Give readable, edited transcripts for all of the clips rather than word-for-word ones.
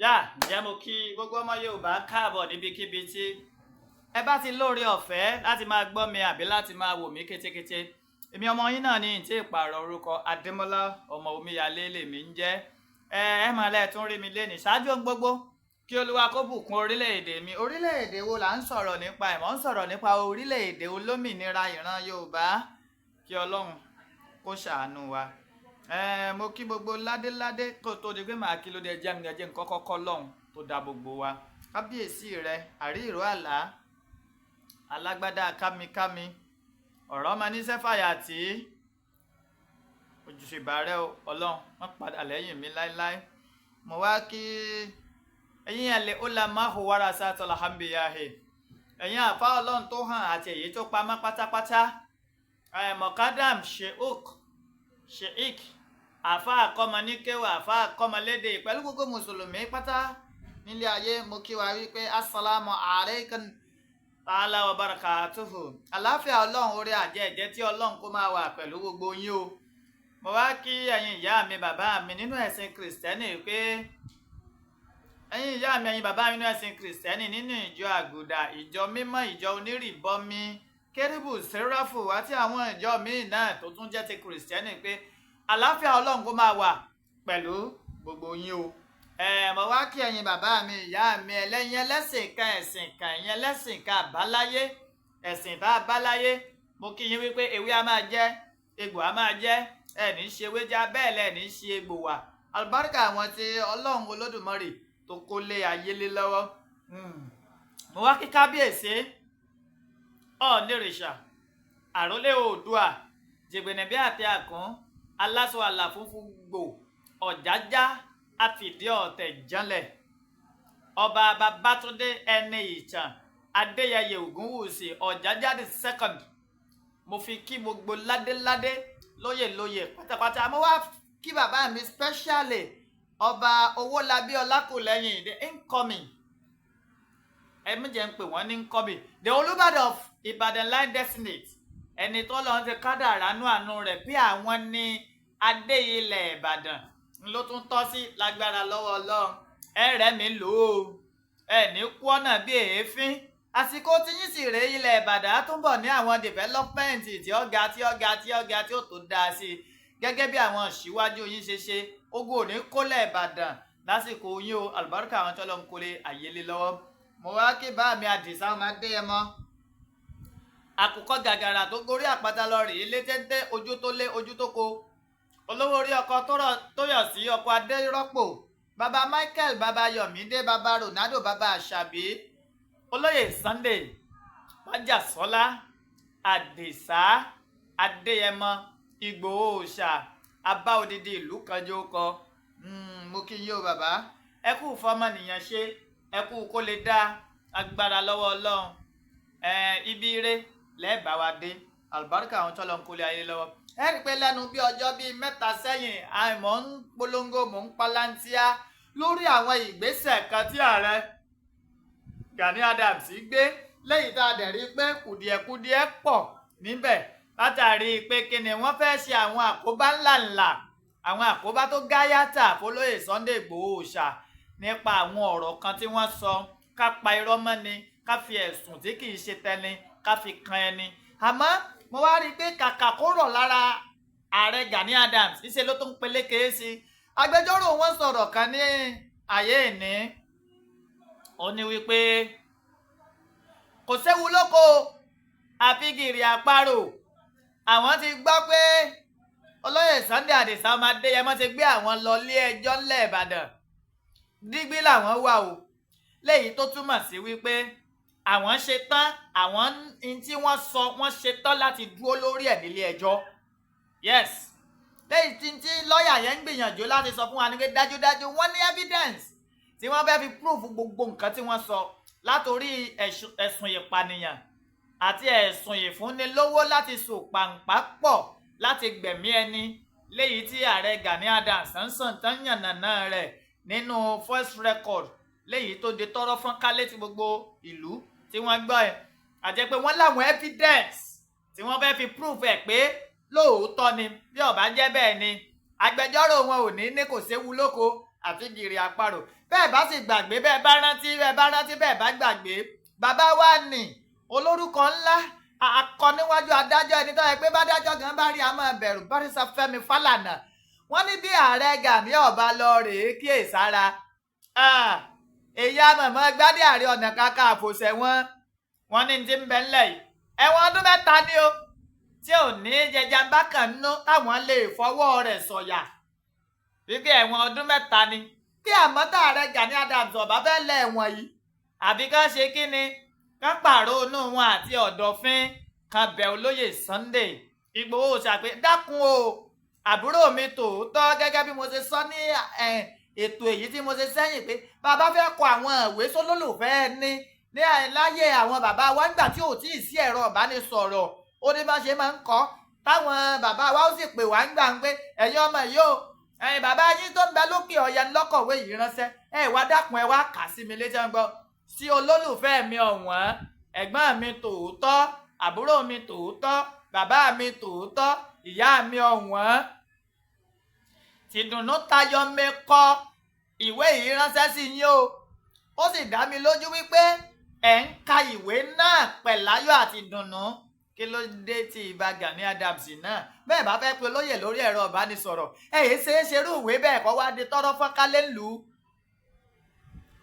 ǹjẹ́ mo kí gbogbo ọmọ Yorùbá káàbọ̀ níbikíbi tí ẹ bá ti lóore ọ̀fẹ́ láti máa gbọ́ mi àbí láti máa wò mí kétékété. Èmi ọmọ yín náà ní ìtí ìpààrọ̀ orúkọ Adémọ́lá ọmọ omíyalé lèmi ń jẹ́. ẹ máa lẹ́ẹ̀tún rí mi lénìí ṣáájú ohun gbogbo kí Olúwa kó bùkún orílẹ̀-èdè mi. Orílẹ̀-èdè wo là ń sọ̀rọ̀ nípa ẹ̀? Mò ń sọ̀rọ̀ nípa orílẹ̀-èdè olómìnira ìran Yorùbá. Kí Ọlọ́run kó ṣàánú wa. Mo kí gbogbo ládéládé kó tó di pé màá kí ló dé jẹ́ nǹkan kọ́kọ́ lọ́hùn tó dá gbogbo wa. Kábíyèsí rẹ àrí ìró àlá alágbádá kámikámi ọ̀rọ̀ ọmọ níṣẹ́ fàyàtì ojúṣèbà rẹ Ọlọ́run wọ́n padà lẹ́yìn mi láéláé. Mo wá kí ẹ̀yin ẹ̀lẹ́ ulama warasatul anbiya ẹ̀yin àfa Ọlọ́run tó hàn àti èyí tó pamọ́ pátápátá. Mọ̀kádàm sheik àfa àkọ́mọ níkéwà àfa àkọ́mọ lédè pẹ̀lú gbogbo mùsùlùmí pátá nílé ayé. Mo kí wa wípé assalamu alaikum ta'ala wa barakatuhu. Àlàáfíà Ọlọ́run orí àjẹ́jẹ́ tí Ọlọ́run kó máa wà pẹ̀lú gbogbo yín o. Mo wá kí ẹ̀yin ìyá mi bàbá mi nínú ẹ̀sìn kìrìsìtẹ́nì pé ẹ̀yin ìyá mi ẹ̀yin bàbá mi nínú ẹ̀sìn kìrìsìtẹ́nì nínú ìjọ àgùdà ìjọ mímọ́ ìjọ onírìbọmi kérúbù séráfù àti àwọn ìjọ míì náà tó tún jẹ́ ti kìrìsìtẹ́nì pé àlàáfíà Ọlọ́run kó máa wà pẹ̀lú gbogbo yín o. Mo wá kí ẹ̀yin bàbá mi ìyá mi ẹlẹ́yin ẹlẹ́sìn kan ẹ̀sìn kan ẹ̀yin ẹlẹ́sìn kan àbáláyé ẹ̀sìn bá àbáláyé. Mo kí yín wípé ewé a máa jẹ́ egbò a máa jẹ́ ẹ̀ní ṣe wéjà bẹ́ẹ̀ lẹ́ẹ̀ní ṣe egbò wà. Àlùbáríkà àwọn tí Ọlọ́run Olódùmarè tó kó lé ayé lé lọ́wọ́. Mo wá kí kábíyèsí ọ̀nìrìṣà àrólé oòdùà jẹgbẹ̀nẹ̀bí àti àkún aláṣọ àlàfúnfún gbò ọ̀jájá àfìdí ọ̀tẹ̀ jánlẹ̀ ọba Babátúndé ẹni ìtàn Adéyẹyè Ògúnwùsì ọ̀jájá the second. Mo fi kí gbogbo ládéládé lóyè pátápátá. Mo wá kí bàbá mi specially ọba Owólabí Ọlákùlẹ́yìn the incoming ẹ̀mí jẹ́ ń pè wọ́n ní incoming the Olúbàdàn of Ìbàdàn line destinate ẹni tó lọ́n ti kádàrá nú àánú rẹ̀ pé àwọn ní adé ilẹ̀ Ìbàdàn ló tún tọ́ sí lágbára lọ́wọ́ Ọlọ́run. ẹ̀rẹ́ mi lò ó ẹ̀ní kú ọ̀nà bí èéfín. Àsìkò tí yín sì rèé ilẹ̀ Ìbàdàn á túnbọ̀ ní àwọn development tí ó ga tí ó tó dáa sí i gẹ́gẹ́ bí àwọn ìṣíwájú yín ṣe ogun ò ní kólẹ̀ Ìbàdàn lásìkò yín o. àlùbáríkà àwọn tó lọ ń kólé àyélé lọ́wọ́. Mo wá kí bá mi Àdìsá ọmọ Adéyẹmọ àkùkọ gàgàrà tó gorí àpáta lọ rèé lé téńté ojú tó lé ojú tó ko olówó orí ọkọ tó yọ̀ sí ọkọ Adérọ́pò bàbá Michael bàbá Yọ̀mídé bàbá Ronaldo bàbá Àṣàbí olóyè Sunday Májàsọ́lá Àdìsá Adéyẹmọ Ìgbòho Òòṣà abá odidi ìlú kanjó kọ. Mo kí yín o bàbá ẹ kú fọmọnìyàn ṣe ẹ kú kó lè dá agbára lọ́wọ́ Ọlọ́run. Ibi ire lẹ́ẹ̀bá wa dé àlùbáríkà àwọn tó lọ ń kólé ayé lọ́wọ́. Ẹ rí i pé lẹ́nu bí ọjọ́ bíi mẹ́ta sẹ́yìn àìmọ̀ ń polongo mò ń palantia lórí àwọn ìgbésẹ̀ kan tí ààrẹ Gani Adams gbé lẹ́yìn tá a dẹ̀ rí i pé kùdìẹ̀kudiẹ pọ̀ níbẹ̀ látàrí pé kíni wọ́n fẹ́ ṣe àwọn àkóbá ńláńlá àwọn àkóbá tó gáyàtà fólóyè Sunday Ìgbòho Òòṣà nípa àwọn ọ̀rọ̀ kan tí wọ́n sọ ká pa irọ́ mọ́ni ká fi ẹ̀sùn tí kì í ṣe tẹni ká fi kan ẹni. Àmọ́ mo wá rí i pé kàkà kó rọ̀ lára ààrẹ Gani Adams ṣíṣe ló tó ń peléke sí i. Agbẹjọ́rò wọn sọ̀rọ̀ kan ní ayé ìní ó ní wípé kò séwu lóko àfigìrì àparò. Àwọn ti gbọ́ pé olóyè Sunday Àdìsá ọmọ Adéyẹmọ ti gbé àwọn lọ ilé ẹjọ́ ńlẹ̀ Ìbàdàn dígbí làwọn wà o léyìí tó túmọ̀ sí wípé àwọn ṣe tán àwọn tí wọ́n sọ wọ́n ṣe tán láti dúró lórí ẹ̀ nílé ẹjọ́. Yes léyìí tí lọ́ọ̀yà yẹn ń gbìyànjú láti sọ fún wa ní pé dájúdájú wọ́n ní evidence tí wọ́n fẹ́ fi prove gbogbo nǹkan tí wọ́n sọ látòrí ẹ̀sùn ìpànìyàn àti ẹ̀sùn ìfúnni lówó láti so pàǹpá pọ̀ láti gbẹ̀mí ẹni léyìí tí ààrẹ Gani Adams ń sàn tán yànnàná rẹ̀ nínú first record léyìí tó de tọrọ fún kálé tí gbogbo ìlú tí wọ́n gbọ́ ẹ̀ àjẹ́ pé wọ́n láwọn evidence tí wọ́n fẹ́ fi prove ẹ̀ pé lóòótọ́ ni bí ó bá jẹ́ bẹ́ẹ̀ ni agbẹjọ́rò wọn ò ní kò séwu lóko àfi gìrì àparò bẹ́ẹ̀ bá sì gbàgbé bẹ́ẹ̀ bá rántí bẹ́ẹ̀ bá gbàgbé bàbá wa nì olórúkọ ńlá akọ níwájú adájọ́ ẹni tó yẹ pé bádájọ́ gan bá rí a máa bẹ̀rù Barrister Fẹ́mi Fálànà wọ́n ní bí ààrẹ Gani ọba lọ rèé kíyèsára èyí àmọ̀mọ́ gbádé Ààrẹ Ọ̀nà Kakanfò sẹ́wọ̀n wọ́n ní ti ń bẹ ńlẹ̀ yìí ẹ̀wọ̀n ọdún 3 ni o tí ò ní jẹjàmbá kan nínú táwọn lè fọwọ́ rẹ̀ sọ̀yà wípé ẹ̀wọ̀n ọdún 3 ni kí àmọ́ tá Ààrẹ Gani Adams ọba fẹ́ lẹ̀ ẹ̀wọ̀n yìí àbí kán ṣe kí ni kán pààrọ̀ inú wọn àti ọ̀dọ̀fín kan bẹ̀ olóyè Sunday Ìgbòho ṣàpè dákun o àbúrò mi tòótọ́ gẹ́gẹ́ bí mo ṣe sọ ní ètò èyí tí mo ṣe sẹ́yìn pé bàbá fẹ́ kọ àwọn ìwé sólólùfẹ́ ní láyé àwọn bàbá wa nígbà tí ò tí ì sí ẹ̀rọ ìbánisọ̀rọ̀ ó ní bá ṣe máa ń kọ́ táwọn bàbá wa ó sì pè wá ń gbà ń pé ẹ̀yin ọmọ yìí o ẹ̀yin bàbá yín tó ń bẹ lókè ọ̀yà ńlọ́kọ̀wé yìí ránṣẹ́ ẹ wá dákun ẹ wá kà sí mi létí gbọ́ sí olólùfẹ́ mi ọ̀wọ́n ẹ̀gbọ́n mi tòótọ́ àbúrò mi tòótọ́ bàbá mi tòótọ́ ìyá mi ọ̀wọ́n tìdùnnú tayọ mẹ́kọ́ ìwé yìí ránṣẹ́ sí yín o ó sì dá mi lójú wípé ẹ̀ ń ka ìwé náà pẹ̀láyọ̀ àti ìdùnnú kí ló dé tí ìbá Gani Adams náà bẹ́ẹ̀ bá fẹ́ pe olóyè lórí ẹ̀rọ ìbánisọ̀rọ̀ yìí ṣe é ṣerú ìwé bẹ́ẹ̀ kọ́ wá di tọ́rọ́ fọ́nkálẹ̀ lù ú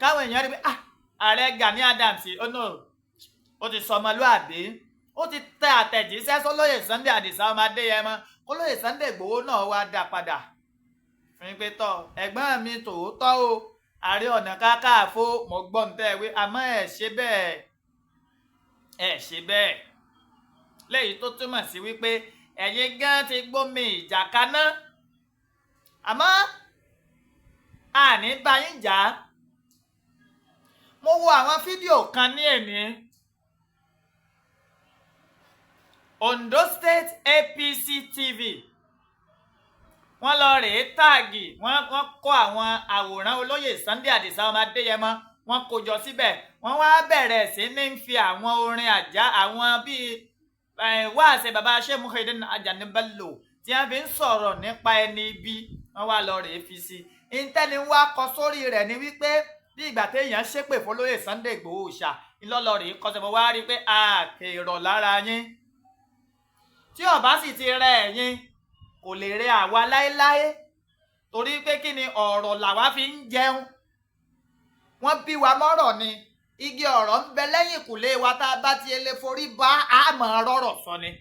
káwọn èèyàn rí pé Ààrẹ Gani Adams ó ti sọmọlúàbí ó ti tẹ àtẹ̀jíṣẹ́ sólóyè Sunday Adisa ọmọ Adéyẹmọ olóyè Sunday Ìgbòho náà wá dá padà fún pé tọ́ ẹ̀gbọ́n mi tòótọ́ o Ààrẹ Ọ̀nà Kakanfò mo gbọ́ ń tẹ́wé àmọ́ ẹ̀ ṣe bẹ́ẹ̀ léyìí tó túmọ̀ sí wípé ẹ̀yin gan ti gbómi ìjà kaná àmọ́ àní bá yín jà mo wo àwọn fídíò kan ní èní Ondo State APC TV wọ́n lọ rèé táàgì wọ́n kó àwọn àwòrán olóyè Sunday Adisa ọmọ Adéyẹmọ wọ́n kó jọ síbẹ̀ wọ́n wá bẹ̀rẹ̀ sí ní fi àwọn orin àjá àwọn bíi wáàsí bàbá Sheikh Muhyiddin Ajani Bello tí wọ́n fi ń sọ̀rọ̀ nípa ẹni ibi wọ́n wá lọ rèé fi sí ìtẹ́ni wá kọ sórí rẹ̀ ni wípé bí ìgbà téèyàn ṣépè fọlóyè Sunday Ìgbòho ṣá ìlọ́lọ́ rèé kọsẹ̀ mo wá rí pé àkèrò lára yín tí ọba sì ti rẹ ẹ̀yin kò lè rẹ àwa láéláé torí pé kí ni ọ̀rọ̀ làwa fi ń jẹun wọ́n bí wa mọ́rọ̀ ni igi ọ̀rọ̀ ń bẹ lẹ́yìn ìkùlé wa tá a bá ti ele forí bá àmọ́ rọ̀rọ̀ sọ ni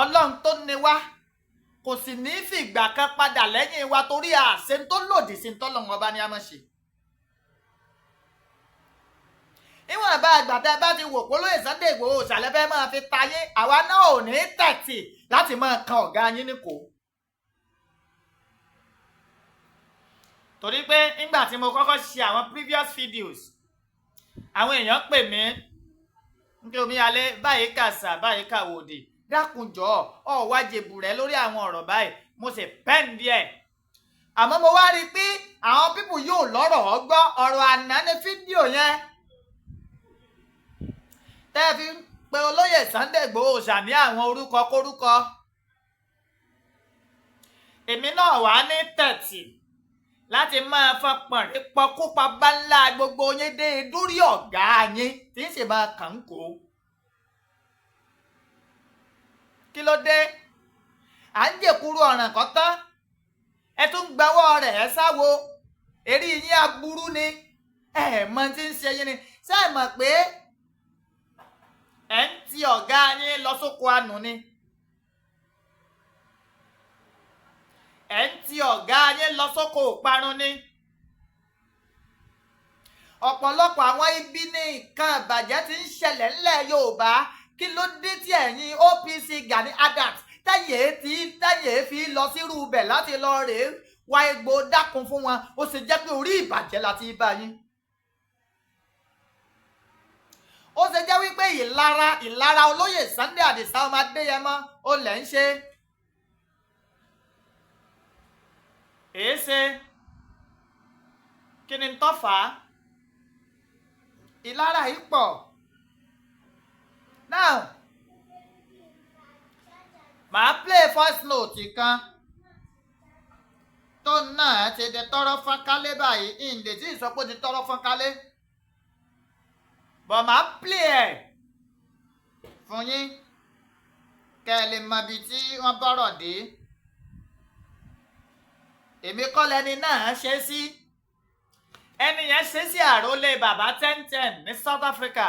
Ọlọ́run tó ní wá kò sì ní fìgbà kan padà lẹ́yìn wa torí àṣẹ tó lòdì sí tọ́lọ́run ọba ni a máa ṣe ìwọ̀n bá àgbàtà bá ti wò polóyè Sunday Ìgbòho ṣàlẹ́ fẹ́ máa fi tayé àwa náà ò ní tẹ̀tì láti máa kan ọ̀gá yín níkò torí pé nígbà tí mo kọ́kọ́ ṣe àwọn previous videos àwọn èèyàn pè mí nítorí omi alẹ́ báyìí kàṣà báyìí kàwòdì dákunjọ́ ọ̀wá jèbù rẹ̀ lórí àwọn ọ̀rọ̀ báyìí mo sì pẹ́ǹdì ẹ̀ àmọ́ mo wá rí i pé àwọn pípù yóò lọ́rọ̀ ọgbọ́ ọ̀rọ̀ àná ní fídíò yẹn tẹ́ fi ń pe olóyè Sunday Ìgbòho ṣàní àwọn orúkọ kórúkọ èmi náà wà ní tẹ̀tì láti máa fọpọ̀n rí pọkúpa bá ńlá gbogbo yín dé dúrí ọ̀gá yín tí ń sì máa kàn ń kó kí ló dé à ń jèkúrú ọ̀ràn kan tán ẹ tún gbawọ́ rẹ̀ ẹ sáwo eré yín aburú ni ẹ mọ tí ń ṣe yín ni ṣé ẹ mọ̀ pé ẹ ń ti ọ̀gá yín lọ sóko àánú ni ẹ ń ti ọ̀gá yín lọ sóko ìparun ni ọ̀pọ̀lọpọ̀ àwọn ibi ní nǹkan ìbàjẹ́ tí ń ṣẹlẹ̀ ńlẹ̀ Yorùbá kí ló dé tí ẹ̀yin OPC Gani Adams tẹ́yẹ̀ fi lọ sírú ibẹ̀ láti lọ rèé wá egbò dákun fún wọn ó sì jẹ́ pé orí ìbàjẹ́ láti bá yín ó ṣe jẹ́ wípé ìlara olóyè Sunday Adisa ọmọ Adéyẹmọ ó lẹ̀ ń ṣe èéṣe kí ni tó fà á ìlara yìí pọ̀ now màá play voice note kan tó náà ti di tọ́rọ́ fọ́nkálé báyìí ìǹdè tí ìsọpọ̀ ti tọ́rọ́ fọ́nkálé bọ̀ máa plé ẹ̀ fún yín kẹ́ ẹ lè mọ ibi tí wọ́n bọ́rọ̀ dé èmi kọ́ lẹni náà ṣe sí ẹni yẹn ṣe sí àrólé bàbá 1010 ní South Africa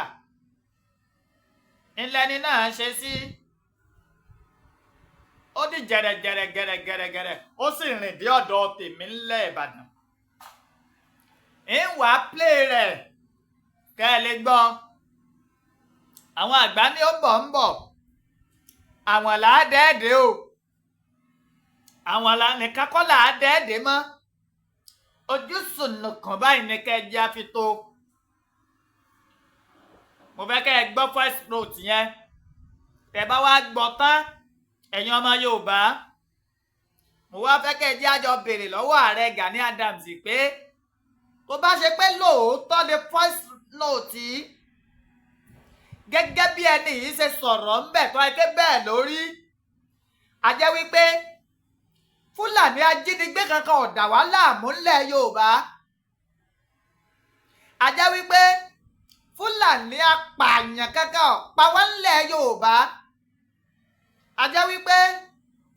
ńlẹni náà ṣe sí ó di gẹ̀rẹ̀gẹ̀rẹ̀ ó sì rìn dé ọ̀dọ̀ tèmi ńlẹ̀ Ìbàdàn ń wàá plé rẹ̀ kẹ́ ẹ lè gbọ́ àwọn àgbà ní ó bọ̀ ń bọ̀ àwọn làádẹ́ẹ̀dẹ́ o àwọn nìkan kọ́ làádẹ́ẹ̀dẹ́ mọ́ ojúsùn nìkan báyìí ní kẹ́ ẹ jẹ́ àfitó mo fẹ́ kẹ́ ẹ gbọ́ first note yẹn tẹ́ bá wá gbọ́ tán ẹ̀yin ọmọ Yorùbá mo wá fẹ́ kẹ́ ẹ jẹ́ àjọ béèrè lọ́wọ́ ààrẹ Gani Adams pé tó bá ṣe pé lóòótọ́ ni first note yìí gẹ́gẹ́ bí ẹni yìí ṣe sọ̀rọ̀ ń bẹ̀ tó ẹ bẹ́ẹ̀ lórí a jẹ́ wípé Fúlàní ajínigbé kankan ò dà wá láàmú ńlẹ̀ Yorùbá a jẹ́ wípé Fúlàní apààyàn kankan ò pa wá ńlẹ̀ Yorùbá a jẹ́ wípé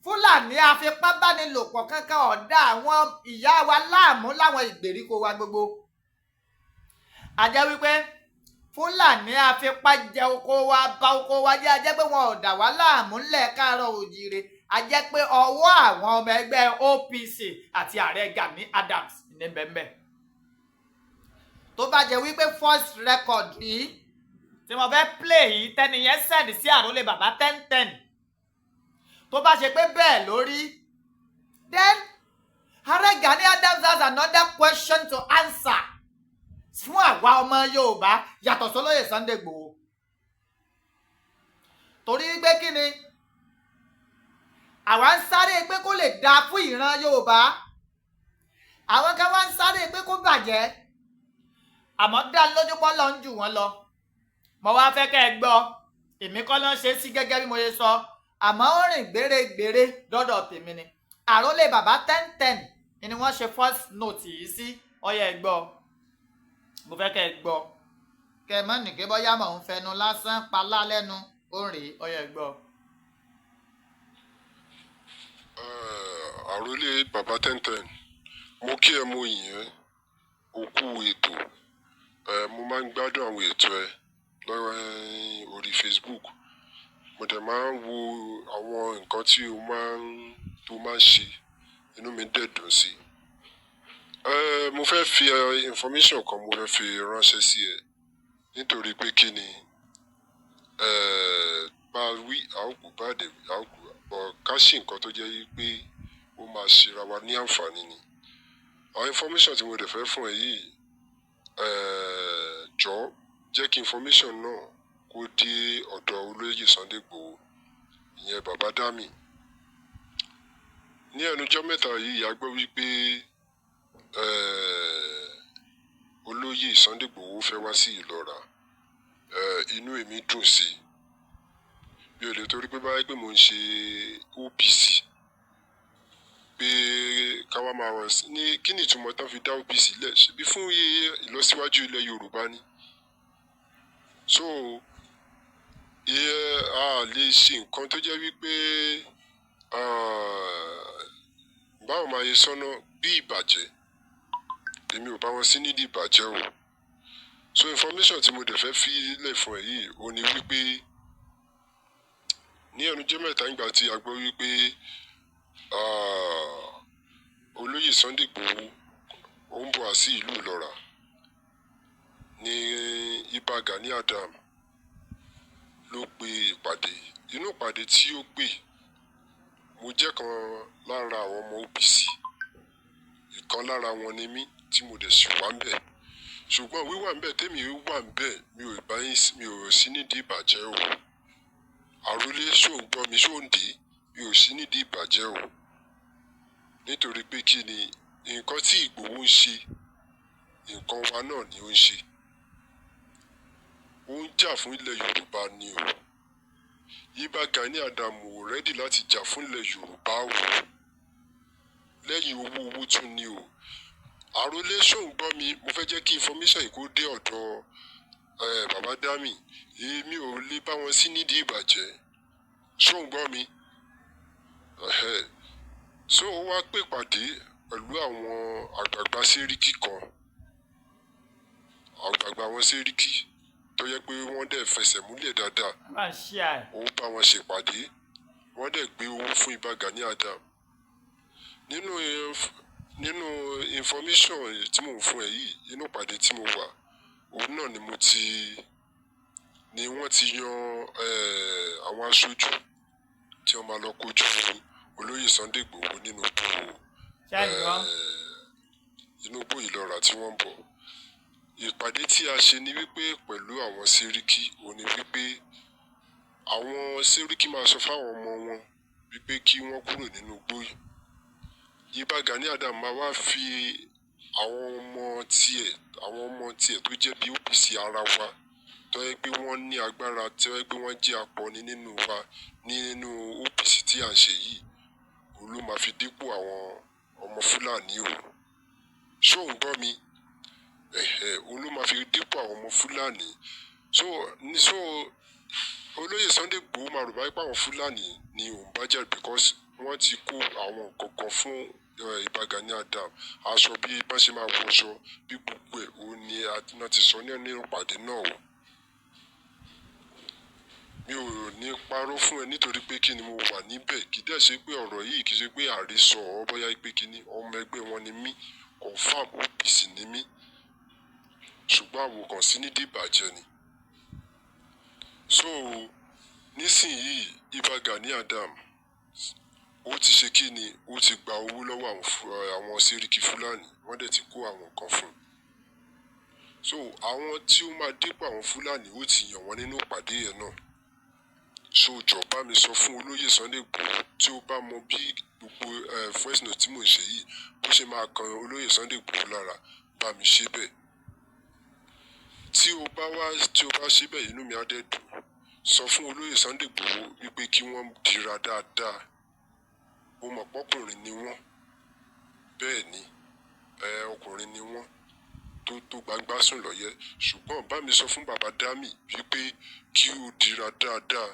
Fúlàní afipábánilòpọ̀ kankan ò dà àwọn ìyá wa láàmú láwọn ìgbèríko wa gbogbo a jẹ́ wípé Fúlàní afipá jẹ oko wa bà oko wa jẹ́ a jẹ́ pé wọn ò dà wá láàmú ńlẹ̀ Káàárọ̀ Oòjíire a jẹ́ pé ọwọ́ àwọn ọmọ ẹgbẹ́ OPC àti ààrẹ Gani Adams ní bẹ́ẹ̀ tó bá jẹ́ wípé first record yìí tí wọ́n fẹ́ play yìí tẹ́niyẹn send sí àrólé bàbá 1010 tó bá ṣe pé bẹ́ẹ̀ lórí then ààrẹ Gani Adams has another question to answer fún àwa ọmọ Yorùbá yàtọ̀ sólóyè Sunday Igboho torí wípé kí ni àwa ń sáré pé kó lè dáa fún ìran Yorùbá àwọn kan wá ń sáré pé kó bàjẹ́ àmọ́ dá lójú pọ́ lọ ń jù wọ́n lọ mo wá fẹ́ kẹ́ ẹ gbọ́ èmi kọ́ ló ń ṣe sí gẹ́gẹ́ bí mo ṣe sọ àmọ́ ó rìn gbèrègbèrè dọ́dọ̀ tèmi ni àrólé bàbá 1010 ni wọ́n ṣe first note yìí sí ọyẹ ẹ gbọ́ mo fẹ́ kẹ́ ẹ gbọ́ kẹ́ ẹ mọ́ nìké bọ́yá mọ̀ ń fẹnu lásán palá lẹ́nu ó rèé ọyẹ ẹ gbọ́. Àrólé bàbá 1010 mo kí ẹ mo yìn ẹ́ òkú ètò mo máa ń gbádùn àwọn ètò ẹ lọ́wọ́ orí Facebook mo dẹ̀ máa ń wo àwọn nǹkan tí o máa ń ṣe inú mi dẹ̀ dùn sí mo fẹ́ fi information kan mo fẹ́ fi ránṣẹ́ sí ẹ nítorí pé kí ni bá wí àókù bá dẹ̀ wí àókù ká ṣe nǹkan tó jẹ́ pé ó máa ṣera wa ní àǹfààní ni àwọn information tí mo dẹ̀ fẹ́ fún ẹ yìí jọ̀ọ́ jẹ́ kí information náà kó dé ọ̀dọ̀ olóyè Sunday Igboho ìyẹn bàbá Dami ní ẹnujọ́ mẹ́ta yìí a gbọ́ wípé olóyè Sunday Igboho fẹ́ wá sí Ìlọ́ra inú èmi dùn sí bí o lè torí pé báyìí pé mo ń ṣe OPC pé káwá máa wọ̀ sí ní kí ni ìtumọ̀ tán fi dá OPC lẹ̀ ṣebí fún ìlọsíwájú ilẹ̀ Yorùbá ni so a lè ṣe nǹkan tó jẹ́ wípé báwo máa yẹ sọ́nà bí ìbàjẹ́ èmi ò bá wọn sí nídìí ìbàjẹ́ o so information tí mo dẹ̀ fẹ́ fi lẹ̀ fún ẹ yìí ó ní wípé ní ẹnujọ́ mẹ́ta nígbà tí a gbọ́ wípé olóyè Sunday Igboho ó ń bọ̀ sí ìlú Ìlọ́ra ní ibà Gani Adams ló pe ìpàdé inú ìpàdé tí ó pè mo jẹ́ kan lára àwọn ọmọ OPC ìkan lára wọn ni mí tí mo dẹ̀ sì wà ń bẹ̀ ṣùgbọ́n wíwà ń bẹ̀ tèmi wà ń bẹ̀ mi ò sí nídìí ìbàjẹ́ o àrólé ṣó ń gbọ́ mi ṣó ń dé mi ò sí nídìí ìbàjẹ́ o nítorí pé kí ni nǹkan tí Ìgbòho ń ṣe nǹkan wa náà ni ó ń ṣe ó ń jà fún ilẹ̀ Yorùbá ni o ibà Gani Adams ò rẹ́dì láti jà fún ilẹ̀ Yorùbá o lẹ́yìn owó tún ni o. Àròlé ṣóun gbọ́ mi, mo fẹ́ jẹ́ kí information yìí kó dé ọ̀dọ̀ bàbá Dami. Èmi ò lè bá wọn sí nídìí ìbàjẹ́. Ṣóun gbọ́ mi. So ó wá pè pàdé pẹ̀lú àwọn àgbààgbà sẹ́ríkì kan. Àgbààgbà wọn sẹ́ríkì tó yẹ pé wọ́n dẹ̀ fẹsẹ̀ múlẹ̀ dáadáa. Ó bá wọn ṣèpàdé. Wọ́n dẹ̀ gbé owó fún Ìbà Gani Adam. Nínú information tí mò ń fún ẹ yìí, inú ìpàdé tí mo wà, òun náà ni wọ́n ti yan àwọn aṣojú tí wọ́n máa lọ kojú olóyè Sunday Igboho nínú igbó Ìlọra tí wọ́n ń bọ̀. Ìpàdé tí a ṣe ni wípé pẹ̀lú àwọn sẹ́ríkì, òun ni wípé àwọn sẹ́ríkì máa sọ fáwọn ọmọ wọn wípé kí wọ́n kúrò nínú igbó yìí. Ìbà Gani Adam máa wá fi àwọn ọmọ tiẹ̀ tó jẹ́ bí OPC ara wa tó yẹ pé wọ́n ní agbára, tó yẹ pé wọ́n jẹ́ akọni nínú OPC tí à ń ṣe yìí, òun ló máa fi dípò àwọn ọmọ Fúlàní o. Ṣóun gbọ́ mi? Òun ló máa fi dípò àwọn ọmọ Fúlàní. So olóyè Sunday Igboho máa rò báyìí pé àwọn Fúlàní ni òun bá jà because wọ́n ti kó àwọn kankan fún Ìbà Gani Adam. Aṣọ bí bá ṣe máa wọṣọ bí gbogbo ẹ̀ òun ni àti ti sọ nínú ìpàdé náà o. Mi ò ní parọ́ fún ẹ nítorí pé kí ni mo wà níbẹ̀. Kì í dẹ̀ ṣe pé ọ̀rọ̀ yìí kì í ṣe pé àrísọ ọ́ bóyá pé kí ni ọmọ ẹgbẹ́ wọn ni mí, confam OPC ni mí. Ṣùgbọ́n àwòkàn sí ní dìbàjẹ́ ni. So nísìnyìí Ìbà Gani Adam ó ti ṣe kí ni, ó ti gba owó lọ́wọ́ àwọn sẹ́ríkì Fúlàní, wọ́n dẹ̀ ti kó àwọn kan fún un. So àwọn tí ó máa dípò àwọn Fúlàní ó ti yàn wọ́n nínú ìpàdé yẹn náà. So jọ̀ọ́ bá mi sọ fún olóyè Sunday Igboho tí ó bá mọ bí gbogbo voice note tí mò ń ṣe yìí bó ṣe máa kan olóyè Sunday Igboho lára, bá mi ṣe bẹ́ẹ̀. Tí o bá ṣe bẹ́ẹ̀, inú mi á dẹ̀ dùn. Sọ fún olóyè Sunday Igboho wípé kí wọ́n dira dáadáa. Ó mọ̀ pọ́kùnrin ni wọ́n. Bẹ́ẹ̀ ni ọkùnrin ni wọ́n tó gbangba sùn lọ́yẹ́. Ṣùgbọ́n bá mi sọ fún bàbá Dami wípé kí ó dira dáadáa.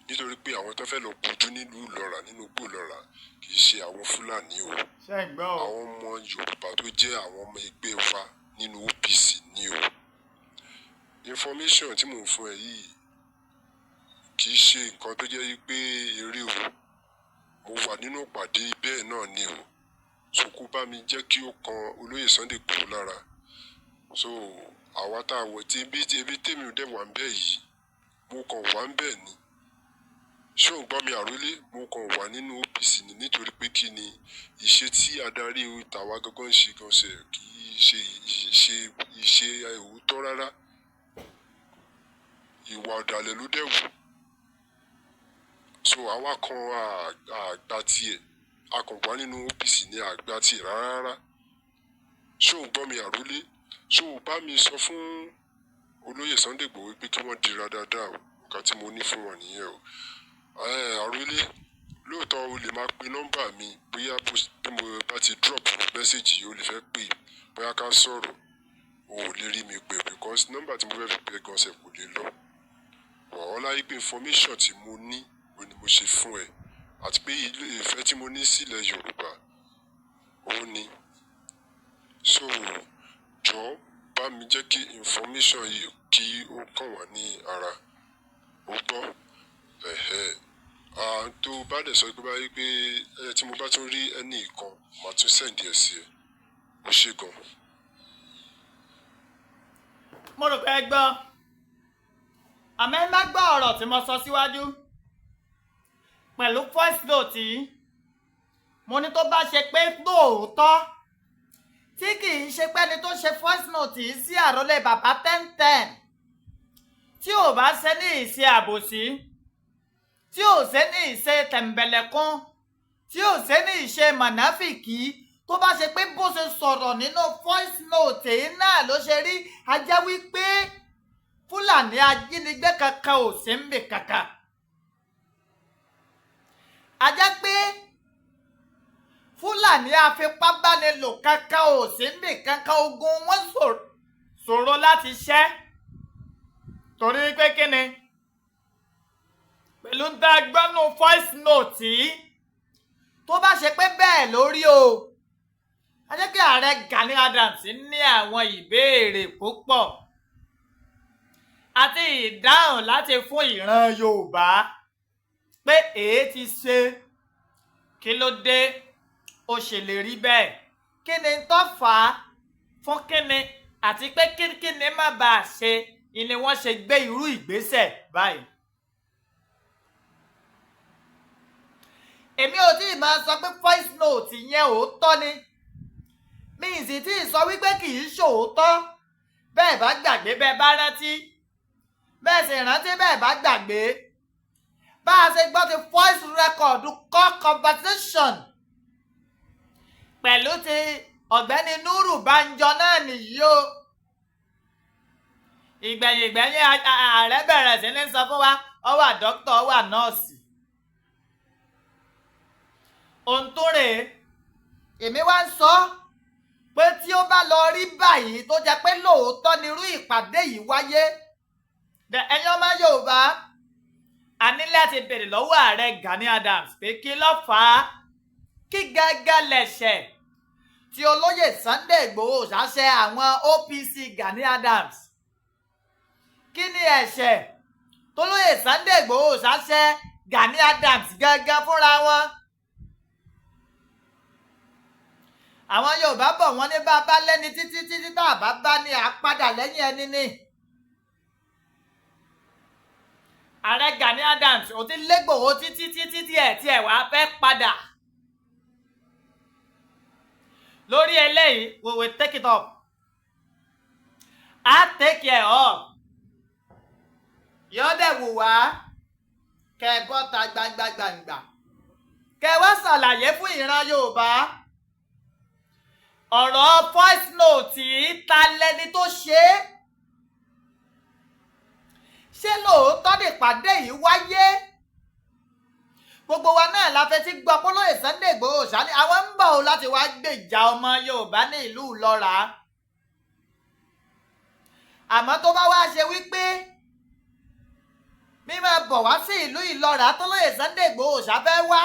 Nítorí pé àwọn tó fẹ́ lọ kojú nílùú Ìlọra nínú igbó Ìlọra kì í ṣe àwọn Fúlàní o. Àwọn ọmọ Yorùbá tó jẹ́ àwọn ọmọ ẹgbẹ́ wa nínú OPC ni o. Information tí mò ń fún ẹ yìí kì í ṣe nǹkan tó jẹ́ pé eré o. Mo wà nínú ìpàdé bẹ́ẹ̀ náà ni o. So kó bá mi jẹ́ kí ó kan olóyè Sunday Igboho lára. So àwa tá a wọ̀ tí ebi tèmi ò dẹ̀ wà ń bẹ̀ yìí, mo kàn wà ń bẹ̀ ni. Ṣóun gbọ́ mi àrólé, mo kàn wà nínú OPC ni nítorí pé kí ni ìṣe tí adarí tàwa gangan ń ṣe gan ṣe kì í ṣe ìṣe òótọ́ rárá. Ìwà ọ̀dàlẹ̀ ló dẹ̀ wù. So àwa kan àgbà tiẹ̀, a kàn wà nínú OPC ní àgbà tiẹ̀ rárá. Ṣóun gbọ́ mi àrólé. So bá mi sọ fún olóyè Sunday Igboho pé kí wọ́n dira dáadáa o. Nǹkan tí mo ní fún wọn nìyẹn o. Àrólé, lóòótọ́ o lè máa pe nọ́mbà mi bóyá bí mo bá ti drop message yìí o lè fẹ́ pè bóyá ká sọ̀rọ̀. O ò lè rí mi pè because nọ́mbà tí mo fẹ́ fi pè gan ṣe kò lè lọ. Ọ̀la yìí pé information tí mo ní òun ni mo ṣe fún ẹ. Àti pé ìfẹ́ tí mo ní sílẹ̀ Yorùbá òun ni. So jọ̀ọ́ bá mi jẹ́ kí information yìí kí ó kàn wá ní ara. Ó gbọ́? Tó bá dẹ̀ sọ pé báyìí pé tí mo bá tún rí ẹni kan màá tún send ẹ sí ẹ. Ó ṣe gan. Mo rò pé ẹ gbọ́. Àmọ́ ẹ má gbọ́ ọ̀rọ̀ tí mo sọ síwájú. Pẹ̀lú voice note yìí, mo ní tó bá ṣe pé lóòótọ́ tí kì í ṣe pé ẹni tó ṣe voice note yìí sí àrólé bàbá 1010 tí ò bá ṣe ní ìṣe àbòsí, tí ò ṣe ní ìṣe tẹ̀m̀bẹ̀lẹ̀kún, tí ò ṣe ní ìṣe mọ̀náfìkì, tó bá ṣe pé bó ṣe sọ̀rọ̀ nínú voice note yìí náà ló ṣe rí, a jẹ́ wípé Fúlàní ajínigbé kankan ò sí ń bì kankan. A jẹ́ pé Fúlàní afipábánilò kankan ò sí níbì kankan, ogun wọn ṣòro láti ṣẹ́ torí pé kíni pẹ̀lú ń dá gbọ́nú voice note yìí tó bá ṣe pé bẹ́ẹ̀ lórí o a jẹ́ kí ààrẹ Gani Adams ní àwọn ìbéèrè púpọ̀ àti ìdáhùn láti fún ìran Yorùbá pé èé ti ṣe kí ló dé ó ṣe lè rí bẹ́ẹ̀ kí ni tó fà á fún kíni àti pé kíni má bàa ṣe ni wọ́n ṣe gbé irú ìgbésẹ̀ báyìí. èmi ò tí ì máa sọ pé voice note yẹn òótọ́ ni mi ì sì tí ì sọ wípé kì í ṣòótọ́ bẹ́ẹ̀ bá gbàgbé bẹ́ẹ̀ bá rántí bẹ́ẹ̀ sì rántí bẹ́ẹ̀ bá gbàgbé bá a ṣe gbọ́ ti voice record call conversation pẹ̀lú ti ọ̀gbẹ́ni Núrù Bánjọ náà nìyí o. ìgbẹ̀yìn ààrẹ bẹ̀rẹ̀ sí ní sọ fún wa ó wà dókítà ó wà nọ́ọ̀sì. ohun tó rèé èmi wá ń sọ pé tí ó bá lọ rí báyìí tó jẹ́ pé lóòótọ́ ni irú ìpàdé yìí wáyé ẹ̀yin ọmọ Yorùbá a ní láti béèrè lọ́wọ́ ààrẹ Gani Adams pé kí ló fà á kí gẹ́gẹ́ lẹ̀ṣẹ̀ tí olóyè Sunday Igboho ṣàṣẹ àwọn OPC Gani Adams kí ni ẹ̀ṣẹ̀ tólóyè Sunday Igboho ṣàṣẹ Gani Adams gẹ́gẹ́ fúnra wọn. àwọn Yorùbá bọ̀ wọ́n ní bàbá lẹ́ni títí tá a bá bá ní àpadà lẹ́yìn ẹni ní. ààrẹ Gani Adams ò ti légbòho títí tí ẹ̀ wá fẹ́ padà. lórí eléyìí we will take it up. I take it up. yọ́dẹ̀ wò wá kẹ́ ẹ bọ́ta gbangba kẹ́ ẹ wá ṣàlàyé fún ìran Yorùbá ọ̀rọ̀ voice note yìí ta lẹni tó ṣe é. ṣé lóòótọ́ nípàdé yìí wáyé? gbogbo wa náà la fẹ́ ti gbọ́ polóyè Sunday Igboho ṣáálí àwọn ń bọ̀ láti wá gbèjà ọmọ Yorùbá ní ìlú Ìlọ́ra. àmọ́ tó bá wá ṣe wípé mímọ́ bọ̀ wá sí ìlú Ìlọ́ra tólóyè Sunday Igboho ṣáfẹ́ wá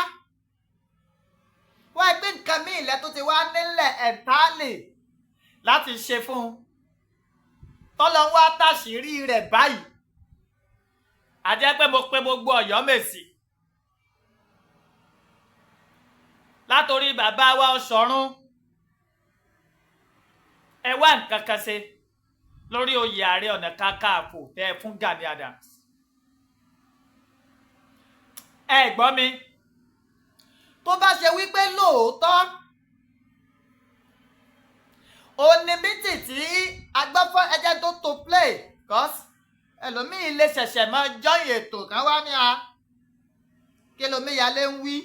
wá pé nǹkan míì ilẹ̀ tó ti wá nílẹ̀ ẹ̀ńtálì láti ṣe fún un tọ́lọ́ wá táṣìírí rẹ̀ báyìí. a jẹ́ pé mo pe gbogbo Ọ̀yọ́mèsì látòrí bàbá wa Ọ̀ṣọ́rún ẹ wá nǹkan kan ṣe lórí oyè Ààrẹ Ọ̀nà Kakanfò tẹ́ ẹ fún Gani Adams. ẹ gbọ́ mi tó bá ṣe wípé lóòótọ́ oníbítì tí agbọ́fọ́ ẹjẹ́ tó play cause ẹlòmíì lè ṣẹ̀ṣẹ̀ máa jọyìn ètò kan wá ní a kí lomíyalé ń wí.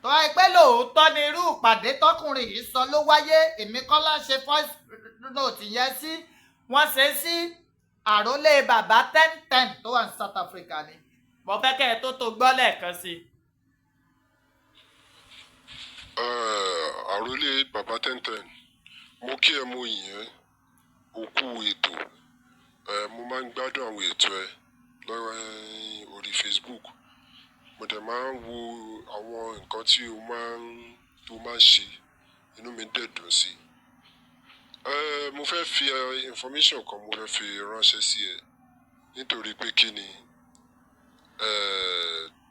tó ẹ pé lóòótọ́ ni irú ìpàdé tọkùnrin yìí sọ ló wáyé èmi kọ́ la ṣe voice note yẹn sí wọ́n ṣe sí àrólé bàbá 1010 tó wà ní South Africa ni mo fẹ́ kẹ́ ẹ tó gbọ́ lẹ́ẹ̀kan sí i. àrólé bàbá 1010 mo kí ẹ mo yìn ẹ́ òkú ètò mo máa ń gbádùn àwọn ètò ẹ lọ́wọ́ orí Facebook mo dẹ̀ máa ń wo àwọn nǹkan tí o máa ń ṣe inú mi dẹ̀ dùn sí. mo fẹ́ fi information kan mo fẹ́ fi ránṣẹ́ sí ẹ nítorí pé kí ni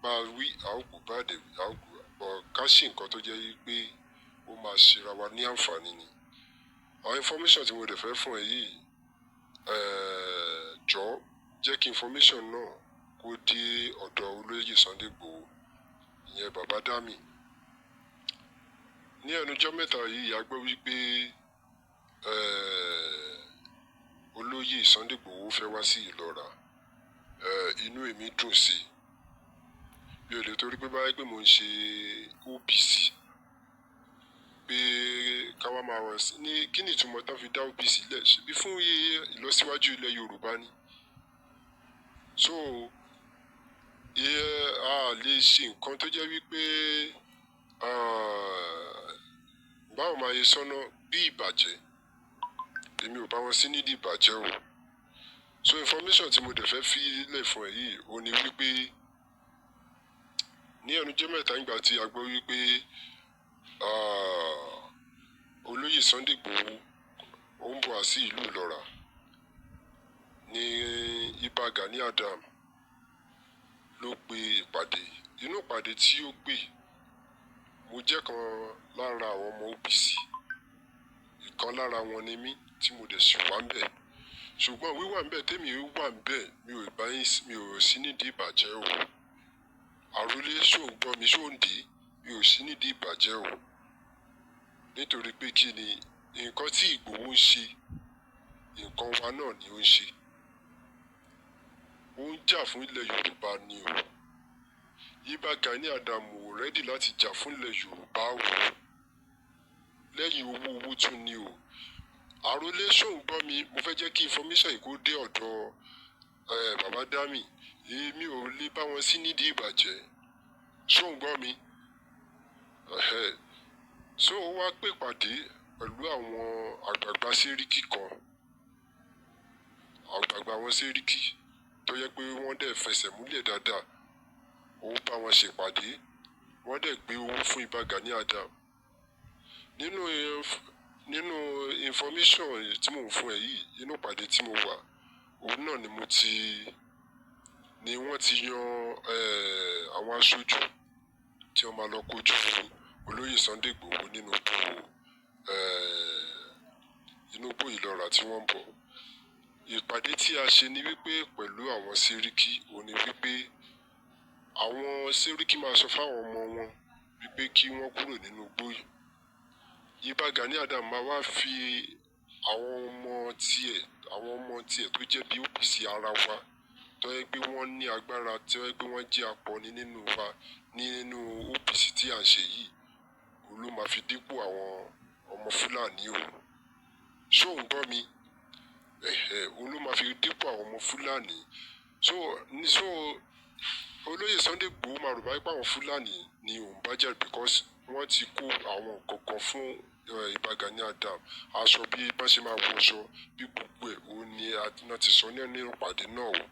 bá wí àókù bá dé àókù bọ̀ ká ṣe nǹkan tó jẹ́ pé ó máa ṣera wa ní àǹfààní ni. àwọn information tí mo dẹ̀ fẹ́ fún ẹ yìí jọ̀ọ́ jẹ́ kí information náà kó dé ọ̀dọ̀ olóyè Sunday Igboho ìyẹn bàbá Dami. ní ẹnujọ́ mẹ́ta yìí a gbọ́ wípé olóyè Sunday Igboho fẹ́ wá sí Ìlọ́ra. inú èmi dùn sí i bí o lè torí pé báyìí pé mo ń ṣe OPC pé káwá máa wọ̀ sí ní kí ni ìtumọ̀ tán fi dá OPC lẹ̀ ṣebí fún ìlọsíwájú ilẹ̀ Yorùbá ni. so a lè ṣe nǹkan tó jẹ́ wípé báwo máa yẹ sọ́nà bí ìbàjẹ́ èmi ò bá wọn sí nídìí ìbàjẹ́ o. So information tí mo dẹ̀ fẹ́ fi lẹ̀ fún ẹ yìí ó ní wípé ní ẹnujọ́ mẹ́ta nígbà tí a gbọ́ wípé olóyè Sunday Igboho ó ń bọ̀ wá sí ìlú Ìlọ́ra ní Ìbà Gani Adam ló pe ìpàdé. Inú ìpàdé tí ó pè mo jẹ́ kan lára àwọn ọmọ OPC, ìkan lára wọn ni mí tí mo dẹ̀ sì wà ń bẹ̀. Ṣùgbọ́n wíwà ń bẹ̀ tèmi wà ń bẹ̀ mi ò sí nídìí ìbàjẹ́ o. Àròlé ṣó ń gbọ́ mi ṣó ń dé mi ò sí nídìí ìbàjẹ́ o. Nítorí pé kí ni nǹkan tí Ìgbòho ń ṣe nǹkan wa náà ni ó ń ṣe. Ó ń jà fún ilẹ̀ Yorùbá ni o. Ìbà Gani Adam ò rẹ́dì láti jà fún ilẹ̀ Yorùbá o. Lẹ́yìn owó tún ni o. Àròlé ṣó ń gbọ́ mi mo fẹ́ jẹ́ kí information yìí kó dé ọ̀dọ̀ bàbá Dami. Èmi ò lè bá wọn sí nídìí ìbàjẹ́. Ṣó ń gbọ́ mi? So ó wá pè pàdé pẹ̀lú àwọn àgbààgbà Sẹ́ríkì kan. Àgbààgbà wọn Sẹ́ríkì tó yẹ pé wọ́n dẹ̀ fẹsẹ̀ múlẹ̀ dáadáa. Ó bá wọn ṣèpàdé. Wọ́n dẹ̀ gbé owó fún Ìbà Gani Adam. Nínú information tí mò ń fún ẹ yìí, inú ìpàdé tí mo wà, òun náà ni wọ́n ti yan àwọn aṣojú tí wọ́n máa lọ kojú olóyè Sunday Igboho nínú igbó Ìlọ́ra tí wọ́n ń bọ̀. Ìpàdé tí a ṣe ni wípé pẹ̀lú àwọn Sẹ́ríkì òun ni wípé àwọn Sẹ́ríkì máa sọ fáwọn ọmọ wọn wípé kí wọ́n kúrò nínú igbó yìí. Ìbà Gani Adam máa wá fi àwọn ọmọ tiẹ̀ tó jẹ́ bí OPC ara wa tó yẹ pé wọ́n ní agbára tó yẹ pé wọ́n jẹ́ akọni nínú OPC tí à ń ṣe yìí òun ló máa fi dípò àwọn ọmọ Fulani o. Ṣó ń gbọ́ mi? Òun ló máa fi dípò àwọn ọmọ Fulani. So olóyè Sunday Igboho máa rò báyìí pé àwọn Fulani ni òun bá jà because wọ́n ti kó àwọn kọ̀ọ̀kan fún Ìbà Gani Adam. Aṣọ bí bá ṣe máa wọṣọ bí gbogbo ẹ̀ òun ni a ti sọ nínú ìpàdé náà o.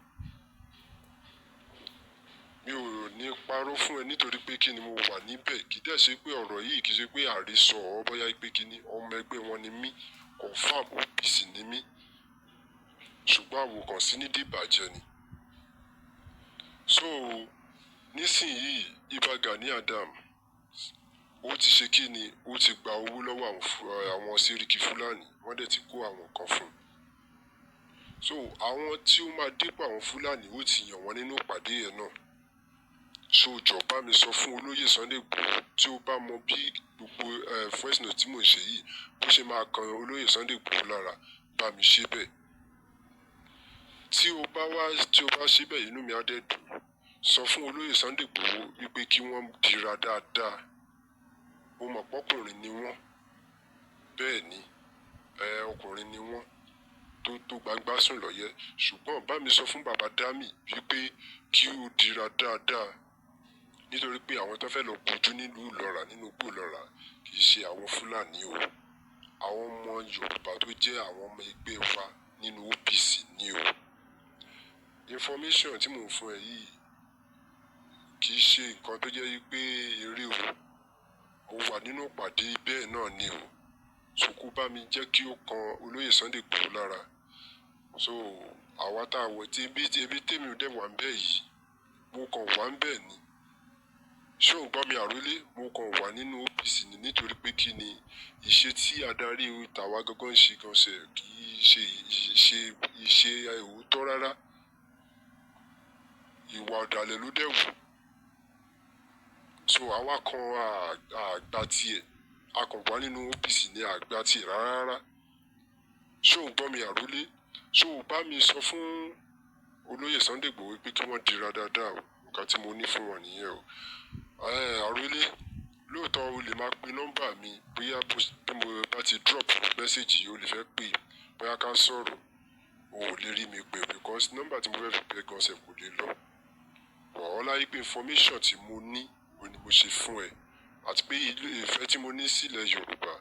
Mi ò ní parọ́ fún ẹ nítorí pé kí ni mo wà níbẹ̀. Kì í dẹ̀ ṣe pé ọ̀rọ̀ yìí kì í ṣe pé àrísọ ọ́ bóyá pé kí ni ọmọ ẹgbẹ́ wọn ni mí, confam OPC ni mí. Ṣùgbọ́n àwọn kan sí nídìí ìbàjẹ́ ni. So nísìnyí Ìbà Gani Adam ó ti ṣe kí ni ó ti gba owó lọ́wọ́ àwọn Sẹ́ríkì Fulani wọ́n dẹ̀ ti kó àwọn kan fún un. So àwọn tí ó máa dípò àwọn Fulani ó ti yàn wọ́n nínú ìpàdé yẹn náà. So jọ̀ọ́ mi sọ fún olóyè Sunday Igboho tí ó bá mọ bí gbogbo voice note tí mò ń ṣe yìí bó ṣe máa kan olóyè Sunday Igboho lára bá mi ṣe bẹ́ẹ̀. Tí o bá ṣe bẹ́ẹ̀ inú mi á dẹ̀ dùn. Sọ fún olóyè Sunday Igboho wípé kí wọ́n dira dáadáa. Mo mọ̀ pọ́kùnrin ni wọ́n. Bẹ́ẹ̀ ni ọkùnrin ni wọ́n tó gbangba sùn lọ́yẹ́. Ṣùgbọ́n bá mi sọ fún bàbá Dami wípé kí ó dira dáadáa. Nítorí pé àwọn tó fẹ́ lọ kojú nílùú Ìlọ́ra nínú igbó Ìlọ́ra kì í ṣe àwọn Fulani o. Àwọn ọmọ Yorùbá tó jẹ́ àwọn ọmọ ẹgbẹ́ wa nínú OPC ni o. Information tí mò ń fún ẹ yìí kì í ṣe nǹkan tó jẹ́ wípé eré o. Mo wà nínú ìpàdé bẹ́ẹ̀ náà ni o. So kó bá mi jẹ́ kí ó kan olóyè Sunday Igboho lára. So àwa tá a wọ̀ tí ebi tèmi ò dẹ̀ wà ń bẹ̀ yìí mo kàn wà ń bẹ̀ ni. Ṣé ò ń gbọ́ mi àrólé? Mo kàn wà nínú OPC ni nítorí pé kí ni ìṣe tí adarí tàwa gangan ṣe gan ṣe kì í ṣe ìṣe òótọ́ rárá. Ìwà ọ̀dàlẹ̀ ló dẹ̀ wù. So àwa kan àgbà tiẹ̀ a kàn wà nínú OPC ní àgbà tiẹ̀ rárá. Ṣé ò ń gbọ́ mi àrólé? So bá mi sọ fún olóyè Sunday Igboho pé kí wọ́n dira dáadáa o. Nǹkan tí mo ní fún wọn nìyẹn o. Àrólé lóòótọ́ o lè máa pe nọ́mbà mi bóyá bí mo bá ti drop message yìí o lè fẹ́ pè bóyá ká sọ̀rọ̀ o ò lè rí mi pè because nọ́mbà tí mo fẹ́ fi pè gan ṣe kò lè lọ. wọ́n láyé pé information tí mo ní òun ni mo ṣe fún ẹ àti pé ìfẹ́ tí mo ní sílẹ̀ Yorùbá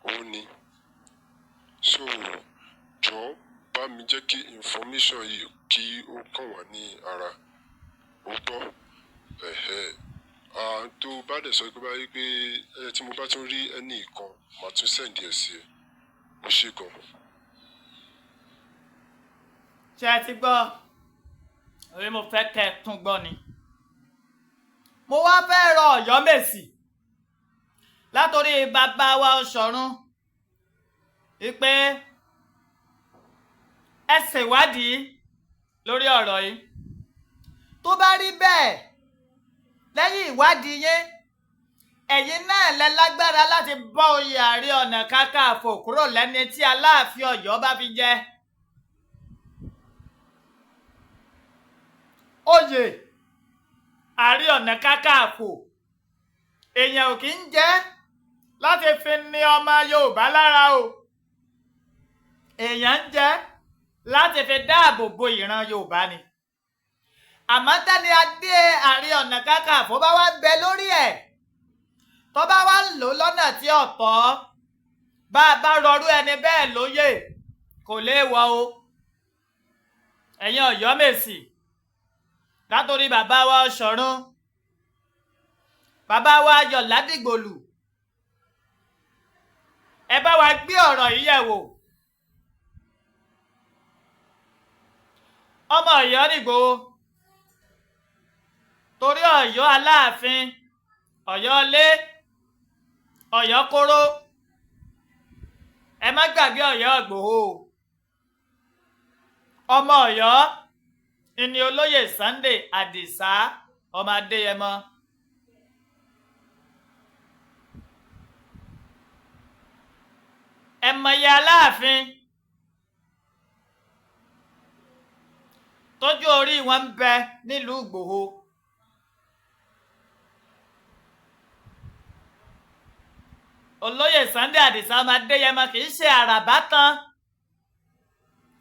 òun ni so jọ bá mi jẹ́ kí information yìí kí ó kàn wá ní ara ó gbọ́ tó bá dẹ̀ sọ pé báyìí pé tí mo bá tún rí ẹnì kan màá tún send ẹ̀ sí ẹ ó ṣe gan. ṣé ẹ ti gbọ́ orí mo fẹ́ kẹ́ ẹ tún gbọ́ ni mo wá fẹ́ rọ Ọ̀yọ́mèsì látòrí bàbá wa Ọ̀ṣọ́run wípé ẹ ṣèwádìí lórí ọ̀rọ̀ yìí tó bá rí bẹ́ẹ̀ lẹ́yìn ìwádìí yín ẹ̀yin náà lẹ lágbára láti bọ́ oyè Ààrẹ Ọ̀nà Kakanfò kúrò lẹ́ni tí Aláàfin Ọ̀yọ́ bá fi jẹ. Oyè Ààrẹ Ọ̀nà Kakanfò èèyàn ò kì í jẹ́ láti fi ní ọmọ Yorùbá lára o èèyàn ń jẹ́ láti fi dáàbò bo ìran Yorùbá ni àmọ́ tẹ́ni adé Ààrẹ Ọ̀nà Kakanfò bá wá bẹ lórí ẹ̀ tó bá wá ń lò lọ́nà tí ọ̀tọ̀ bá a bá rọrú ẹni bẹ́ẹ̀ lóyè kò léèwọ̀ o ẹ̀yin Ọ̀yọ́mèsì látòrí bàbá wa Ọ̀ṣọ́run bàbá wa Ayọ̀ Ládìgbòlù ẹ bá wa gbé ọ̀rọ̀ yìí yẹ̀ wò ọmọ Ọ̀yọ́ nìgbòho torí Ọ̀yọ́ Aláàfin Ọ̀yọ́ lé Ọ̀yọ́ kóró ẹ má gbàgbé Ọ̀yọ́ Ìgbòho ọmọ Ọ̀yọ́ ìní olóyè Sunday Àdìsá ọmọ Adéyẹmọ ẹ mọ̀ye Aláàfin tójú orí wọn ń bẹ nílùú Ìgbòho olóyè Sunday Àdìsá ọmọ Adéyẹmọ kì í ṣe àràbá tán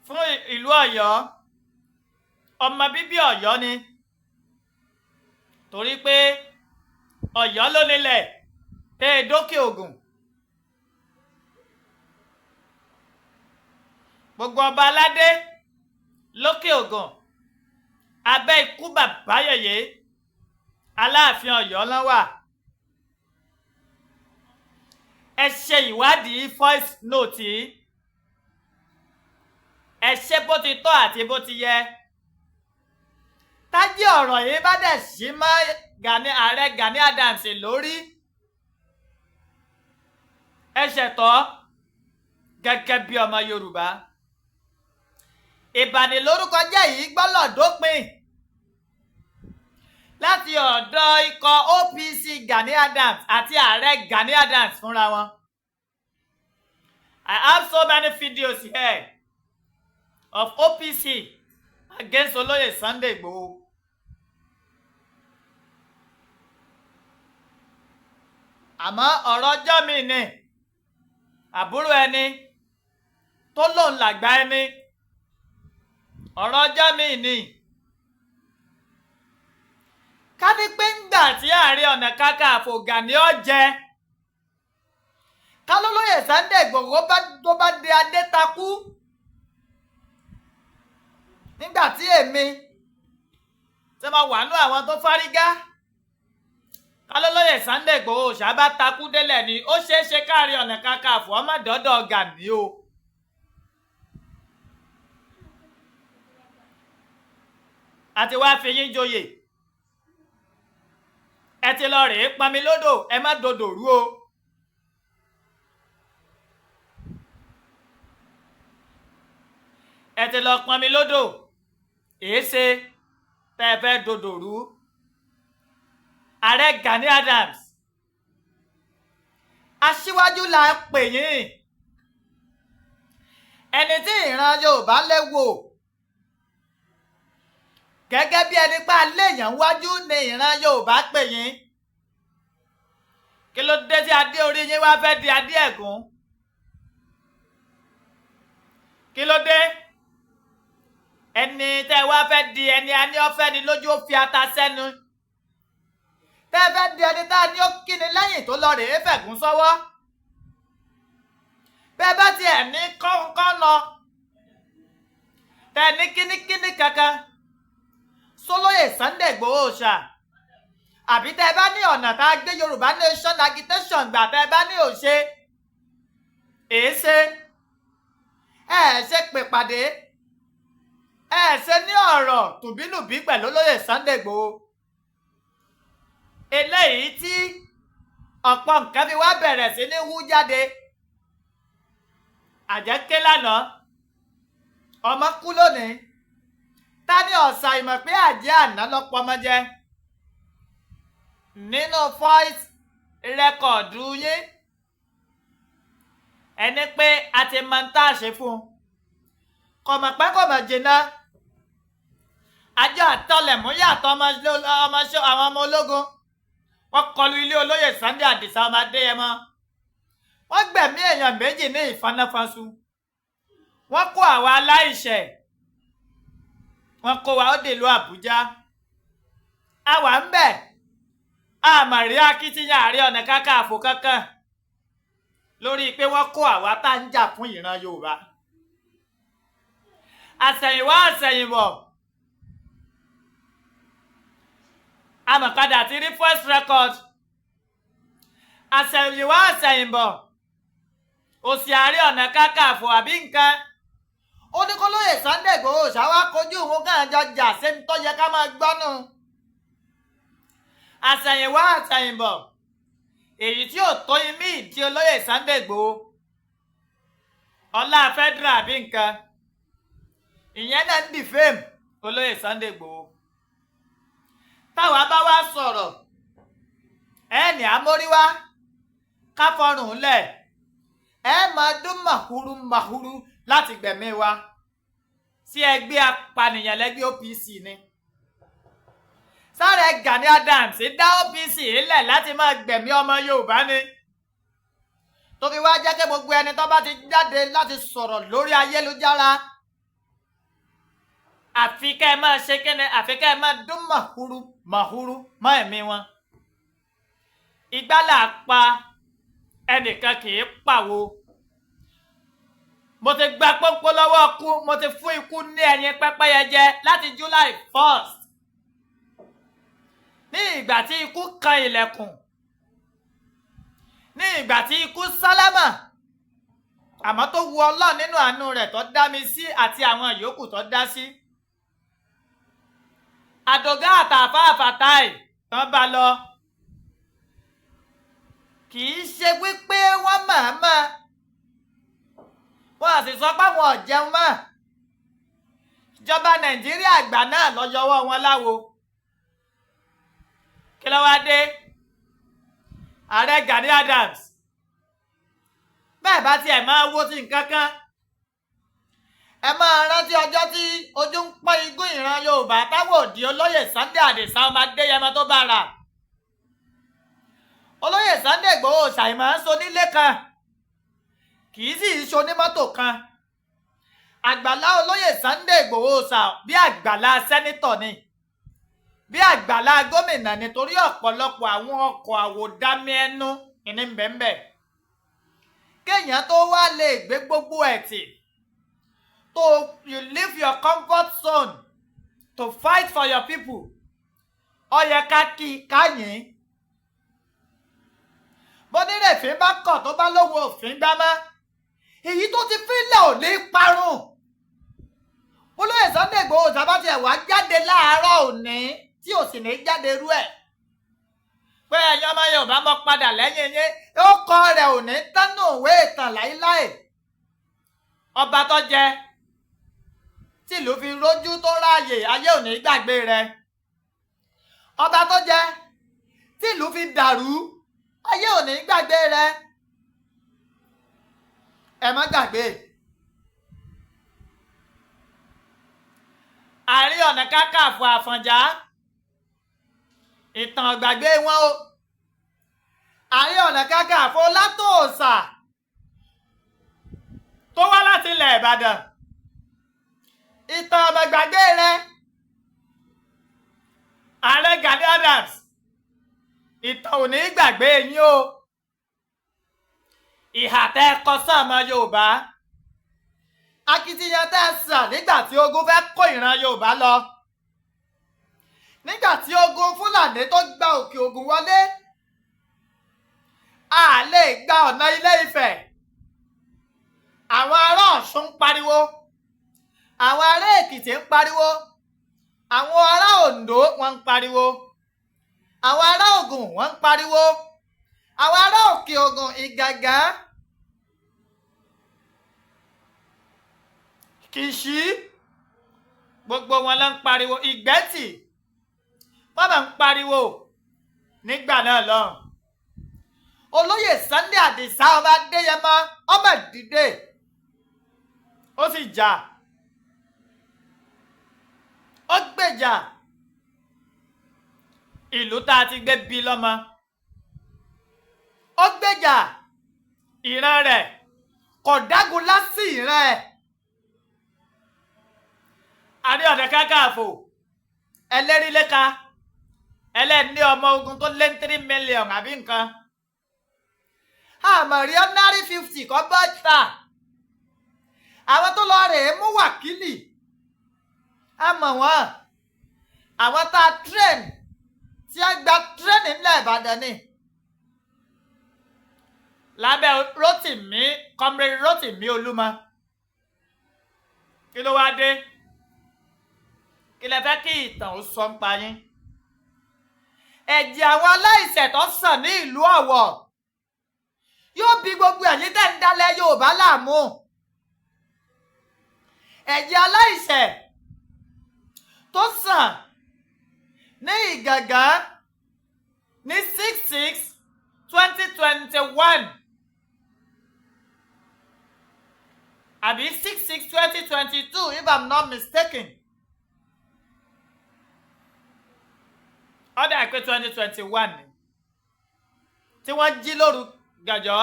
fún ìlú Ọ̀yọ́ ọmọ bíbí Ọ̀yọ́ ni torí pé Ọ̀yọ́ ló nílẹ̀ tẹ́ ẹ dókè Ògùn gbogbo ọba aládé lókè Ògùn abẹ́ ikú bàbá yèyé Aláàfin Ọ̀yọ́ ló wà ẹ ṣe ìwádìí voice note ẹ ṣe bó ti tọ́ àti bó ti yẹ tájí ọ̀rọ̀ yìí bá dẹ̀ sí mọ́ Ààrẹ Gani Adams lórí ẹ ṣẹ̀tọ́ gẹ́gẹ́ bí ọmọ Yorùbá ìbànilórúkọjẹ́ yìí gbọ́dọ̀ dópin láti ọ̀dọ̀ ikọ̀ OPC Gani Adams àti Ààrẹ Gani Adams fúnra wọn. I have so many videos here of OPC against olóyè Sunday Igboho. àmọ́ ọ̀rọ̀ ọjọ́ mi ni àbúrò ẹni tó lòun làgbà ẹni ọ̀rọ̀ ọjọ́ mi ni ká ní pé ńgbà tí Ààrẹ Ọ̀nà Kakanfò Gani ó jẹ ká lólóyè Sunday Igboho tó bá dé adé takú nígbà tí èmi tí mo wà nú àwọn tó fárígá ká lólóyè Sunday Igboho ṣàbá takú délẹ̀ ni ó ṣeé ṣe káàrí Ọ̀nà Kakanfò ọmọ dọ́dọ̀ Gani o. àti wá fi yín joyè ẹ ti lọ rèé pọnmi lódò ẹ má dodò rú o. ẹ ti lọ pọnmi lódò èéṣe tẹ́ ẹ fẹ́ dodò rú. Ààrẹ Gani Adams aṣíwájú là ń pè yín ẹni tí ìran Yorùbá lè wò gẹ́gẹ́ bí ẹni pa léèyàn wájú ni ìran Yorùbá pè yín kí ló dé tí adé orí yín wá fẹ́ di adé ẹ̀gún kí ló dé ẹni tẹ́ wá fẹ́ di ẹni a ní ó fẹ́ ni lójú ó fi ata sẹ́nu tẹ́ fẹ́ di ẹni tá a ní ó kíni lẹ́yìn tó lọ rèé fẹ̀gún sọ́wọ́ bẹ́ẹ̀ bá tiẹ̀ ní kọ́ńkọ́ lọ tẹ́ ní kíníkíní kankan sólóyè Sunday Igboho ṣá àbí tẹ́ bá ní ọ̀nà tá a gbé Yorùbá Nation agitation gbà tẹ́ bá ní òṣè èéṣe ṣe pè pàdé ṣe ní ọ̀rọ̀ tùbínùbí pẹ̀lú olóyè Sunday Igboho eléyìí tí ọ̀pọ̀ nǹkan fi wá bẹ̀rẹ̀ sí ní hú jáde àjẹké lánàá ọmọ kú lónìí ta ni ọ̀sà ìmọ̀ pé àjẹ́ àná lọ́pọ̀ ọmọ jẹ nínú voice rẹ́kọ̀dù yín ẹni pé a ti máa ń tá a ṣe fún un kọ̀mọ̀ pẹ́ kọ̀mọ̀ jìnnà àjọ àtọlẹ̀múyẹ́ àwọn ọmọ ológun wọ́n kọlu ilé olóyè Sunday Adisa ọmọ Adéyẹmọ wọ́n gbẹ̀mí èèyàn méjì ní ìfanáfanṣu wọ́n kó àwa aláìṣẹ̀ wọ́n kó wa ó dèlú Àbújá àwa ń bẹ̀ àmàrí akitiyan Ààrẹ Ọ̀nà Kakanfò kankan lórí pé wọ́n kó àwa tá ń jà fún ìran Yorùbá àsẹ̀yìnwá àsẹ̀yìnbọ̀ amọ̀padà ti rí first record àsẹ̀yìnwá àsẹ̀yìnbọ̀ òsì Ààrẹ Ọ̀nà Kakanfò àbí nǹkan ó ní kó lóye Sunday Igboho ṣáwá kojú òun kàn jọ jà sẹ́ni tó yẹ ká máa gbọ́nù àsẹ̀yìnwá àsẹ̀yìnbọ̀ èyí tí ò tó imí ìdí olóyè Sunday Igboho ọlá federal àbí nǹkan ìyẹn náà ń defame olóyè Sunday Igboho táwa bá wá sọ̀rọ̀ ẹni amóríwá káfọrùn lẹ̀ máa dún màhúrú màhúrú láti gbẹ̀mí wa sí ẹgbẹ́ apànìyàn lẹ́gbẹ́ OPC ni sáré Gani Adams dá OPC lẹ̀ láti máa gbẹ̀mí ọmọ Yorùbá ni tó fi wá jẹ́ kí gbogbo ẹni tó bá ti jáde láti sọ̀rọ̀ lórí ayélujára àfi kẹ́ ẹ máa ṣe kíni àfi kẹ́ ẹ máa dún màhúrú màhúrú mọ́ ẹ̀mí wọn ìgbálà pa ẹnìkan kì í pàwo mo ti gba pọ́npọ́ lọ́wọ́ kú mo ti fún ikú ní ẹyin pẹ́pẹ́yẹ jẹ láti July 1st ní ìgbà tí ikú kan ilẹ̀kùn ní ìgbà tí ikú sálámà àmọ́ tó wu Ọlọ́run nínú àánú rẹ̀ tó dá mi sí àti àwọn ìyókù tó dá sí àdògá àtàfà àfàtàì tán bá lọ kì í ṣe wípé wọ́n mọ̀ọ́mọ̀ wọ́n á sì sọ pé àwọn ò jẹun mọ́ ìjọba Nàìjíríà àgbà náà lọ yọwọ́ wọn láwo kí ló wá dé Ààrẹ Gani Adams bẹ́ẹ̀ bá tiẹ̀ máa wó sí nǹkan kan ẹ máa rántí ọjọ́ tí ojú ń pọ́n igún ìran Yorùbá táwọn òdì olóyè Sunday Adisa ọmọ Adéyẹmọ tó bá rà olóyè Sunday Igboho ṣàìmọ̀ ń so nílé kan kì í sì í so ní mọ́tò kan àgbàlá olóyè Sunday Igboho ṣà bí àgbàlá sẹ́nítọ̀ ni bí àgbàlá gómìnà nítorí ọ̀pọ̀lọpọ̀ àwọn ọkọ̀ àwòdámí ẹnu ìní bẹ́ẹ̀ kéèyàn tó wá lè gbé gbogbo ẹ̀ tì to you leave your comfort zone to fight for your people ó yẹ ká kí káyìn bó nírèfín bá kọ̀ tó bá lóhun òfin gbámá èyí tó ti fílẹ̀ ò ní parun olóyè Sunday Igboho sábà tiẹ̀ wá jáde láàárọ̀ òní tí ò sì ní jáde rú ẹ̀ pé ẹ̀yin ọmọ Yorùbá mọ́ padà lẹ́yìn yín ó kọ rẹ̀ ò ní tánú òwe ìtàn láíláì ọba tó jẹ tìlú fi rójú tó ráàyè ayé ò ní gbàgbé rẹ̀ ọba tó jẹ tìlú fi dàrú ayé ò ní gbàgbé rẹ̀ ẹ má gbàgbé Ààrẹ Ọ̀nà Kakanfò Àfọ̀njá ìtàn ọ̀gbàgbé wọn o Ààrẹ Ọ̀nà Kakanfò Látòòsà tó wá láti ilẹ̀ Ìbàdàn ìtàn ọmọ gbàgbé rẹ ààrẹ Gani Adams ìtàn ò ní gbàgbé yín o. ìhà tẹ́ ẹ kọ sọ́mọ Yorùbá, akitiyan tẹ́ ẹ sàn nígbà tí ogun fẹ́ kó ìran Yorùbá lọ, nígbà tí ogun Fúlàní tó gba Òkè Ògùn wọlé, a lè gba ọ̀nà Ilé Ifẹ̀. àwọn ará Ọ̀ṣun ń pariwo, àwọn ará Èkìtì ń pariwo, àwọn ará Oǹdó wọ́n ń pariwo, àwọn ará Ògùn wọ́n ń pariwo, àwọn ará Òkè Ògùn Ìgàngá, Kìṣí, gbogbo wọn ló ń pariwo. Ìgbẹ́tì wọ́n máa ń pariwo nígbà náà lọ. Olóyè Sunday Àdìsá ọmọ Adéyẹmọ ọmọ dìde ó sì jà, ó gbèjà ìlú tá a ti gbé bí lọ́mọ, ó gbèjà ìran rẹ̀, kò dágun lásì ìran ẹ̀. Ààrẹ Ọ̀nà Kakanfò ẹlẹ́rìílẹ́ka ẹlẹ́ni ọmọ ogun tó lé 3 million àbí nǹkan, àmọ́ rí ọ́nárì 50 kọ́ bọ́ta. àwọn tó lọ rèé mú wákìlì àmọ́ wọn, àwọn tá a train tí a gba train nílẹ̀ Ìbàdàn ni lábẹ́ Rótìmí, Comrade Rótìmí Olúmọ. kí ló wá dé? kí lẹ fẹ́ kí ìtàn ó sọ ń pa yín? ẹ̀jẹ̀ àwọn aláìṣẹ̀ tó sàn ní ìlú Ọ̀wọ̀ yóò bí gbogbo ẹ̀yin tẹ́ ń dalẹ̀ Yorùbá láàmú. ẹ̀jẹ̀ aláìṣẹ̀ tó sàn ní Ìgàngá ní 6/6/2021 àbí 6/6/2022 if I'm not mistaken. ọdún àìpé 2021 ni tí wọ́n jí lóru gàjọ́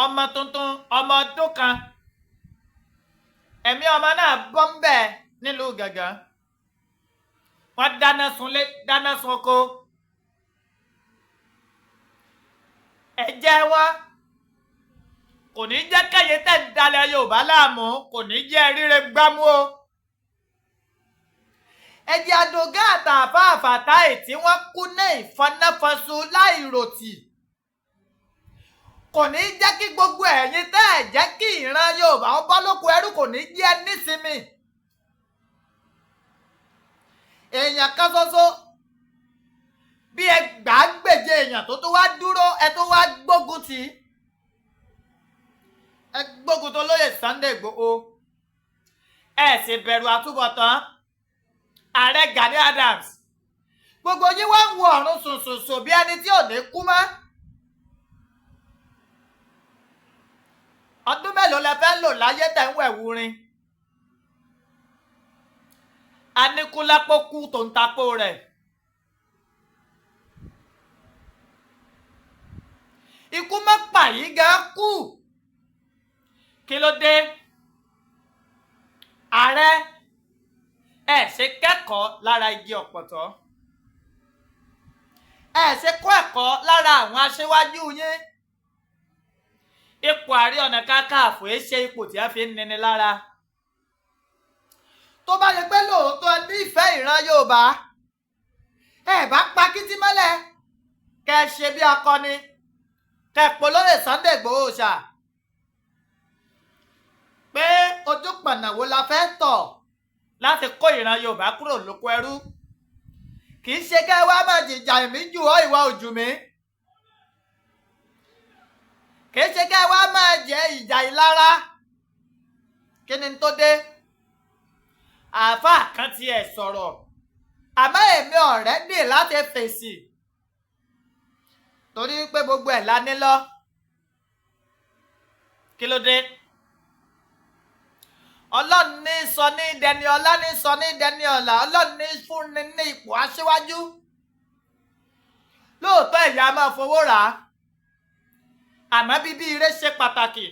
ọmọ tuntun ọmọ ọdún kan, ẹ̀mí ọmọ náà bọ́ ń bẹ̀ nílùú Ìgàngán. wọ́n dáná sunlé dáná sun oko. ẹ̀jẹ̀ wọn kò ní jẹ́ kẹ́yẹ tẹ̀ ń dalẹ̀ Yorùbá láàmú, kò ní jẹ́ ríre gbámú o. ẹ̀jẹ̀ Àdògá àtàfà Fàtáì tí wọ́n kú ní ìfọnáfọnsu láìròtì kò ní jẹ́ kí gbogbo ẹ̀yin tẹ́ ẹ̀ jẹ́ kí ìran Yorùbá ó bọ́ lóko ẹrú, kò ní jẹ́ nísinmi. èèyàn kan ṣoṣo bí ẹgbàágbèje èèyàn tó wá dúró ẹ tó wá gbógun tì í, ẹ gbógun tó lóyè Sunday Igboho, ẹ sì bẹ̀rù àtúbọ̀tán ààrẹ Gani Adams. gbogbo yín wá ń wo ọ̀run sùnsùnsù bí ẹni tí ò ní kú mọ́. ọdún mélòó lẹ fẹ́ lò láyé tẹ̀ ń wẹ̀wù rin? Aníkúlápó kú tó ń tapó rẹ̀. ikú má pa yìí gan kú. kí ló dé? ààrẹ ẹ ṣe kẹ́kọ̀ọ́ lára igi ọ̀pọ̀tọ́, ẹ ṣe kọ́ ẹ̀kọ́ lára àwọn aṣíwájú yín. ipò Ààrẹ Ọ̀nà Kakanfò ẹ ṣe ipò tí a fi ń nini lára. tó bá yẹ pé lóòótọ́ nífẹ̀ẹ́ ìran Yorùbá, ẹ bá pa kítí mọ́lẹ̀ kẹ́ ẹ ṣe bí akọni, kẹ́ ẹ polóyè Sunday Igboho ṣá pé ojú pọ̀nà wo la fẹ́ tọ̀ láti kó ìran Yorùbá kúrò lóko ẹrú. kì í ṣe kẹ́ ẹ wá máa jìjà èmi jù ọ́ ìwà ojú mi, kì í ṣe kẹ́ ẹ wá máa jẹ ìjà ìlara. kí ni tó dé? àáfàá kan tiẹ̀ sọ̀rọ̀ àmọ́ èmi ọ̀rẹ́ dè láti fèsì torí pé gbogbo ẹ̀ la ní lọ. kí ló dé? Ọlọ́run ní sọ ní dẹni ọlá, ní sọ ní dẹni ọlá. Ọlọ́run ní fúnni ní ipò aṣíwájú. lóòótọ́ ìyá máa fowó rà á, àmọ́ bíbí ire ṣe pàtàkì.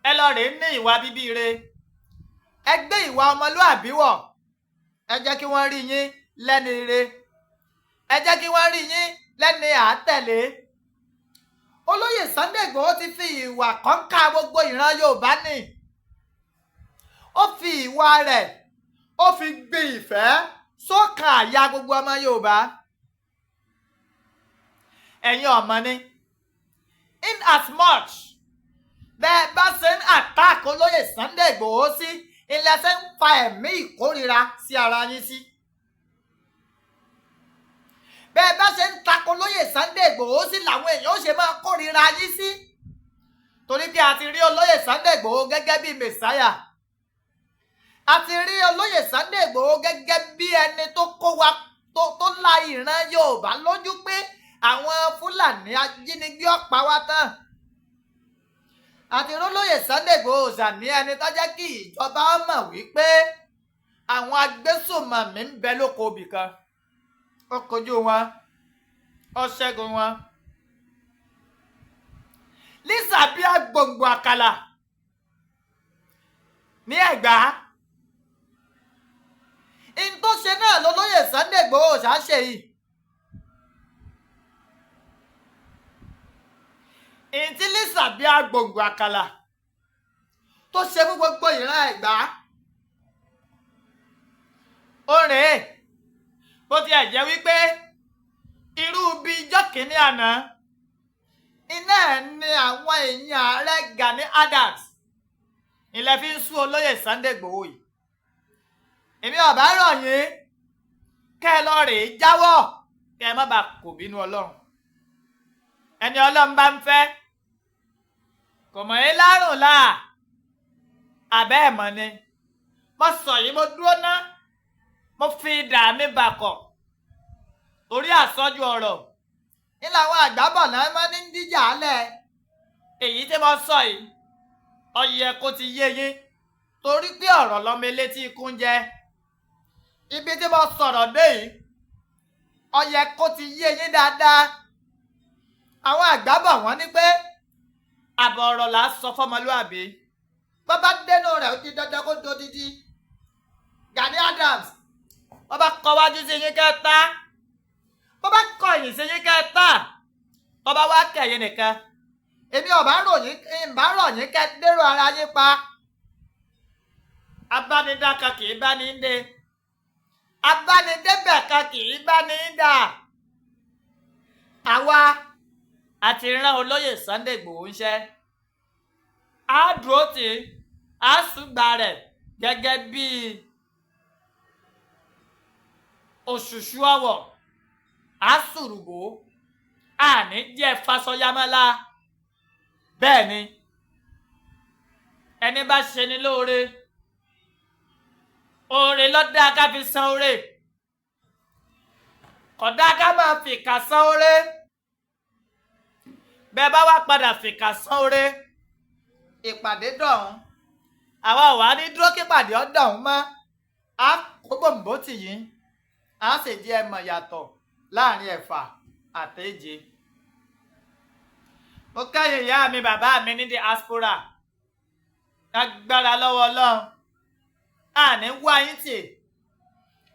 ẹ lọ rèé ní ìwà bíbí ire. ẹ gbé ìwà ọmọlúàbí wọ̀, ẹ jẹ́ kí wọ́n rí yín lẹ́ni ire, ẹ jẹ́ kí wọ́n rí yín lẹ́ni àátẹ̀lé. Olóyè Sunday Igboho ti fi ìwà kọ́ńkà gbogbo ìran Yorùbá nì. Ó fi ìwà rẹ̀, ó fi gbin ìfẹ́ sọ́kàn àyà gbogbo ọmọ Yorùbá. Ẹ̀yin ọmọ ni, in as much bẹ́ẹ̀ bá ṣe ń attack Olóyè Sunday Igboho sí, ilẹ̀ ṣe ń fa ẹ̀mí ìkórira sí ara yín sí. Bẹ́ẹ̀ bá ṣe ń tako Olóyè Sunday Igboho sí làwọn èèyàn ó ṣe máa kórira yín sí. Torí pé a ti rí Olóyè Sunday Igboho gẹ́gẹ́ bí mẹ̀sáyà. A ti rí Olóyè Sunday Igboho gẹ́gẹ́ bí ẹni tó kó wa tó la ìran Yorùbá lójú pé àwọn Fúlàní ajínigbé ọ̀pá wa tán. Àti Olóyè Sunday Igboho ṣàní ẹni tó jẹ́ kí ìjọba mọ̀ wípé àwọn agbésùnmọ̀mí ń bẹ lóko ibì kan. Ó kojú wọn, ó ṣẹ́gun wọn. Lísàbí agbòǹgbò àkàlà ní Ẹ̀gbá. In tó ṣe náà lolóyè Sunday Igboho ṣàṣe yìí. In tí Lísàbí agbòǹgbò àkàlà tó ṣe fún gbogbo ìran Ẹ̀gbá. Ó rèé bó tiẹ̀ jẹ́ wípé irú bí ijọ́ kìíní àná iná ẹ̀ ni àwọn èèyàn ààrẹ Gani Adams ilẹ̀ fi ń sú Olóyè Sunday Igboho yìí. Èmi ọ̀bá rọ̀ yín kẹ́ ẹ lọ rèé jáwọ́ kẹ́ ẹ má bàa kò bínú Ọlọ́run. Ẹni Ọlọ́run bá ń fẹ́ kò mọ̀ ẹ́ lárùn láà àbẹ́ ẹ̀ mọ̀ ni. Mo sọ yìí mo dúró ná, mo fi idà mi bàkọ̀ torí àsọjù ọ̀rọ̀ ní làwọn àgbábọ̀ náà máa ń díjà lẹ̀. Èyí tí mo sọ yìí ó yẹ kó ti yé yín torí pé ọ̀rọ̀ lọ́mọ elétí ikú ń jẹ. Ibi tí mo sọ̀rọ̀ dé yìí ó yẹ kó ti yé yín dáadáa. Àwọn àgbábọ̀ wọ́n ní pé àbọ̀ ọ̀rọ̀ là á sọ fọ́mọlúàbí. Bó bá dénú rẹ̀ ó ti dandan kó dodidi. Gani Adams bó bá kọ wájú sí yín kẹta, bó bá kọ ẹ̀yìn sí yín kẹta, bó bá wá kẹ̀yìn nìkan. Èmi ọ̀bá rọ̀ yín kẹ́ dérò ara yín pa. Abánidá kan kì í bá ní dé, abánidébẹ̀ kan kì í bá ní dà. Àwa àti rán Olóyè Sunday Igboho ń ṣẹ́. Á dúró tì í, á ṣùgbà rẹ̀ gẹ́gẹ́ bí òṣùṣù ọwọ̀, á ṣùrùbò, àní jẹ́ fasọyámọ́lá. Bẹ́ẹ̀ ni ẹni bá ṣe ni lóore, oore ló dáa ká fi san oore, kò dáa ká máa fìkà san oore. Bẹ́ẹ̀ bá wá padà fìkà san oore, ìpàdé dọ̀hún. Àwa ò wá ní dúró kí ìpàdé ó dọ̀hún mọ́. Á kó bòǹbò tì yín, á sì jẹ́ ẹ mọ̀ yàtọ̀ láàrin ẹ̀fà àtẹ́je. Mo kẹ́yìn ìyá mi bàbá mi ní diaspora. Agbára lọ́wọ́ Ọlọ́run. Àní wá yín tì.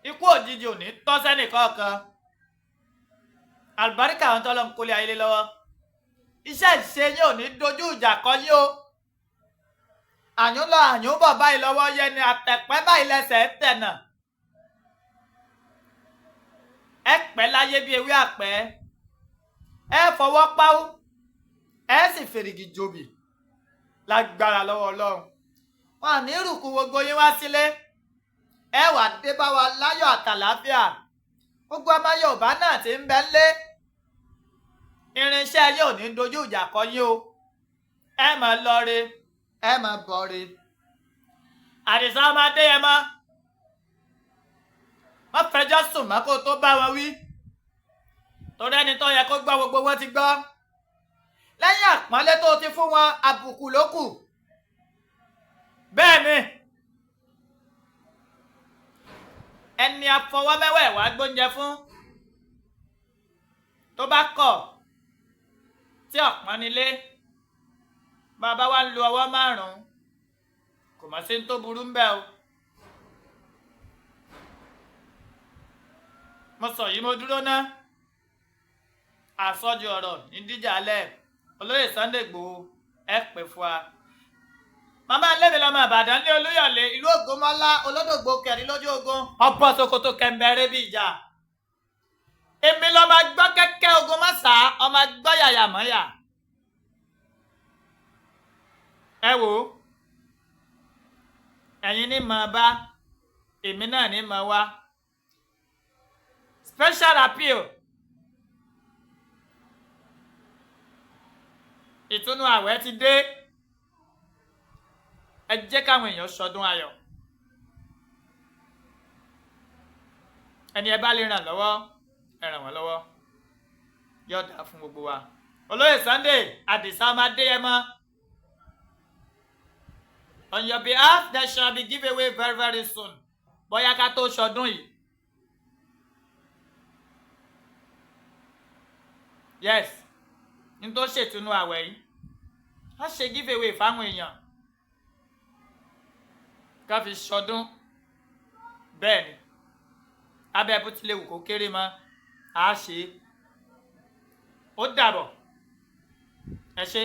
Ikú òjijì ò ní tọ́ sẹ́nì kọ̀ọ̀kan. Àlùbáríkà àwọn tọ́lọ́ ń kólé ayé lé lọ́wọ́. Iṣẹ́ ìṣe yín ò ní dojú ìjà kọ yín o. Àyún lọ àyún bọ̀ báyìí lọ́wọ́ yẹ ni àtẹ̀pẹ́ báyìí lẹ́sẹ̀ tẹ̀nà. Ẹ pẹ́ láyé bí ewé àpẹ́. Ẹ fọwọ́ páwó. Ẹ sì fèrègì jòbì lágbára lọ́wọ́ Ọlọ́run. Wọn à ní rùkú gbogbo yín wá sílé. Ẹ wà dé bá wa láyọ̀ àtàlàáfíà. Gbogbo ọmọ Yorùbá náà ti ń bẹ ńlé. Irinṣẹ́ yóò ní dojú ìjà kọ yín o. Ẹ máa lọ re, ẹ máa bọ̀ re. Àdìsá ọmọ Adéyẹmọ, wọ́n fẹjọ́ sùn mọ́ kó tó bá wọn wí. Torí ẹni tó yẹ kó gbọ́ gbogbo wọn ti gbọ́. Lẹ́yìn àpọ́nlé tó ti fún wọn, àbùkù ló kù. Bẹ́ẹ̀ ni ẹni afọwọ́mẹ́wẹ̀ wá gbóúnjẹ fún tó bá kọ̀ tí ọ̀pọ̀n nílé, bàbá wa ń lo ọwọ́ márùn-ún, kò mọ̀ sí tó burú ń bẹ̀ o. mo sọ yìí mo dúró ná àsọjù ọ̀rọ̀ ní díjàlẹ̀ olóyè Sunday Igboho ẹ pè fún wa. màmá lèmi lọmọ Ìbàdàn ní Olúyọ̀lé ìlú Ògúnmọ́lá olódògbò kẹrin lójú ogun ọ̀pọ̀ Sokoto kẹmbẹrẹ bí ìjà èmi lọmọ gbọ́ kẹ́kẹ́ ogun mọ́sà ọmọ gbọ́ yàyà mọ́yà. ẹ wò ó ẹ̀yin ní mọ̀ bá èmi náà ní mọ̀ wá special appeal ìtúnú àwẹ̀ ti dé ẹ jẹ́ káwọn èèyàn ṣọdún ayọ̀ ẹni ẹ bá lè ràn lọ́wọ́ ẹ ràn wọ́n lọ́wọ́ yóò dáa fún gbogbo wa. olóyè Sunday Adisa ọmọ Adéyẹmọ on your behalf there shall be giveaway very very soon bóyá ká tó ṣọdún yìí. yes n tó ṣètùnú àwẹ̀ yìí wọ́n ṣe giveaway fáwọn èèyàn ká fi ṣọdún bẹ́ẹ̀ ni abẹ́ bó tilẹ̀ wù kó kéré mọ́ a ṣe ó dàbọ̀ ẹ ṣé.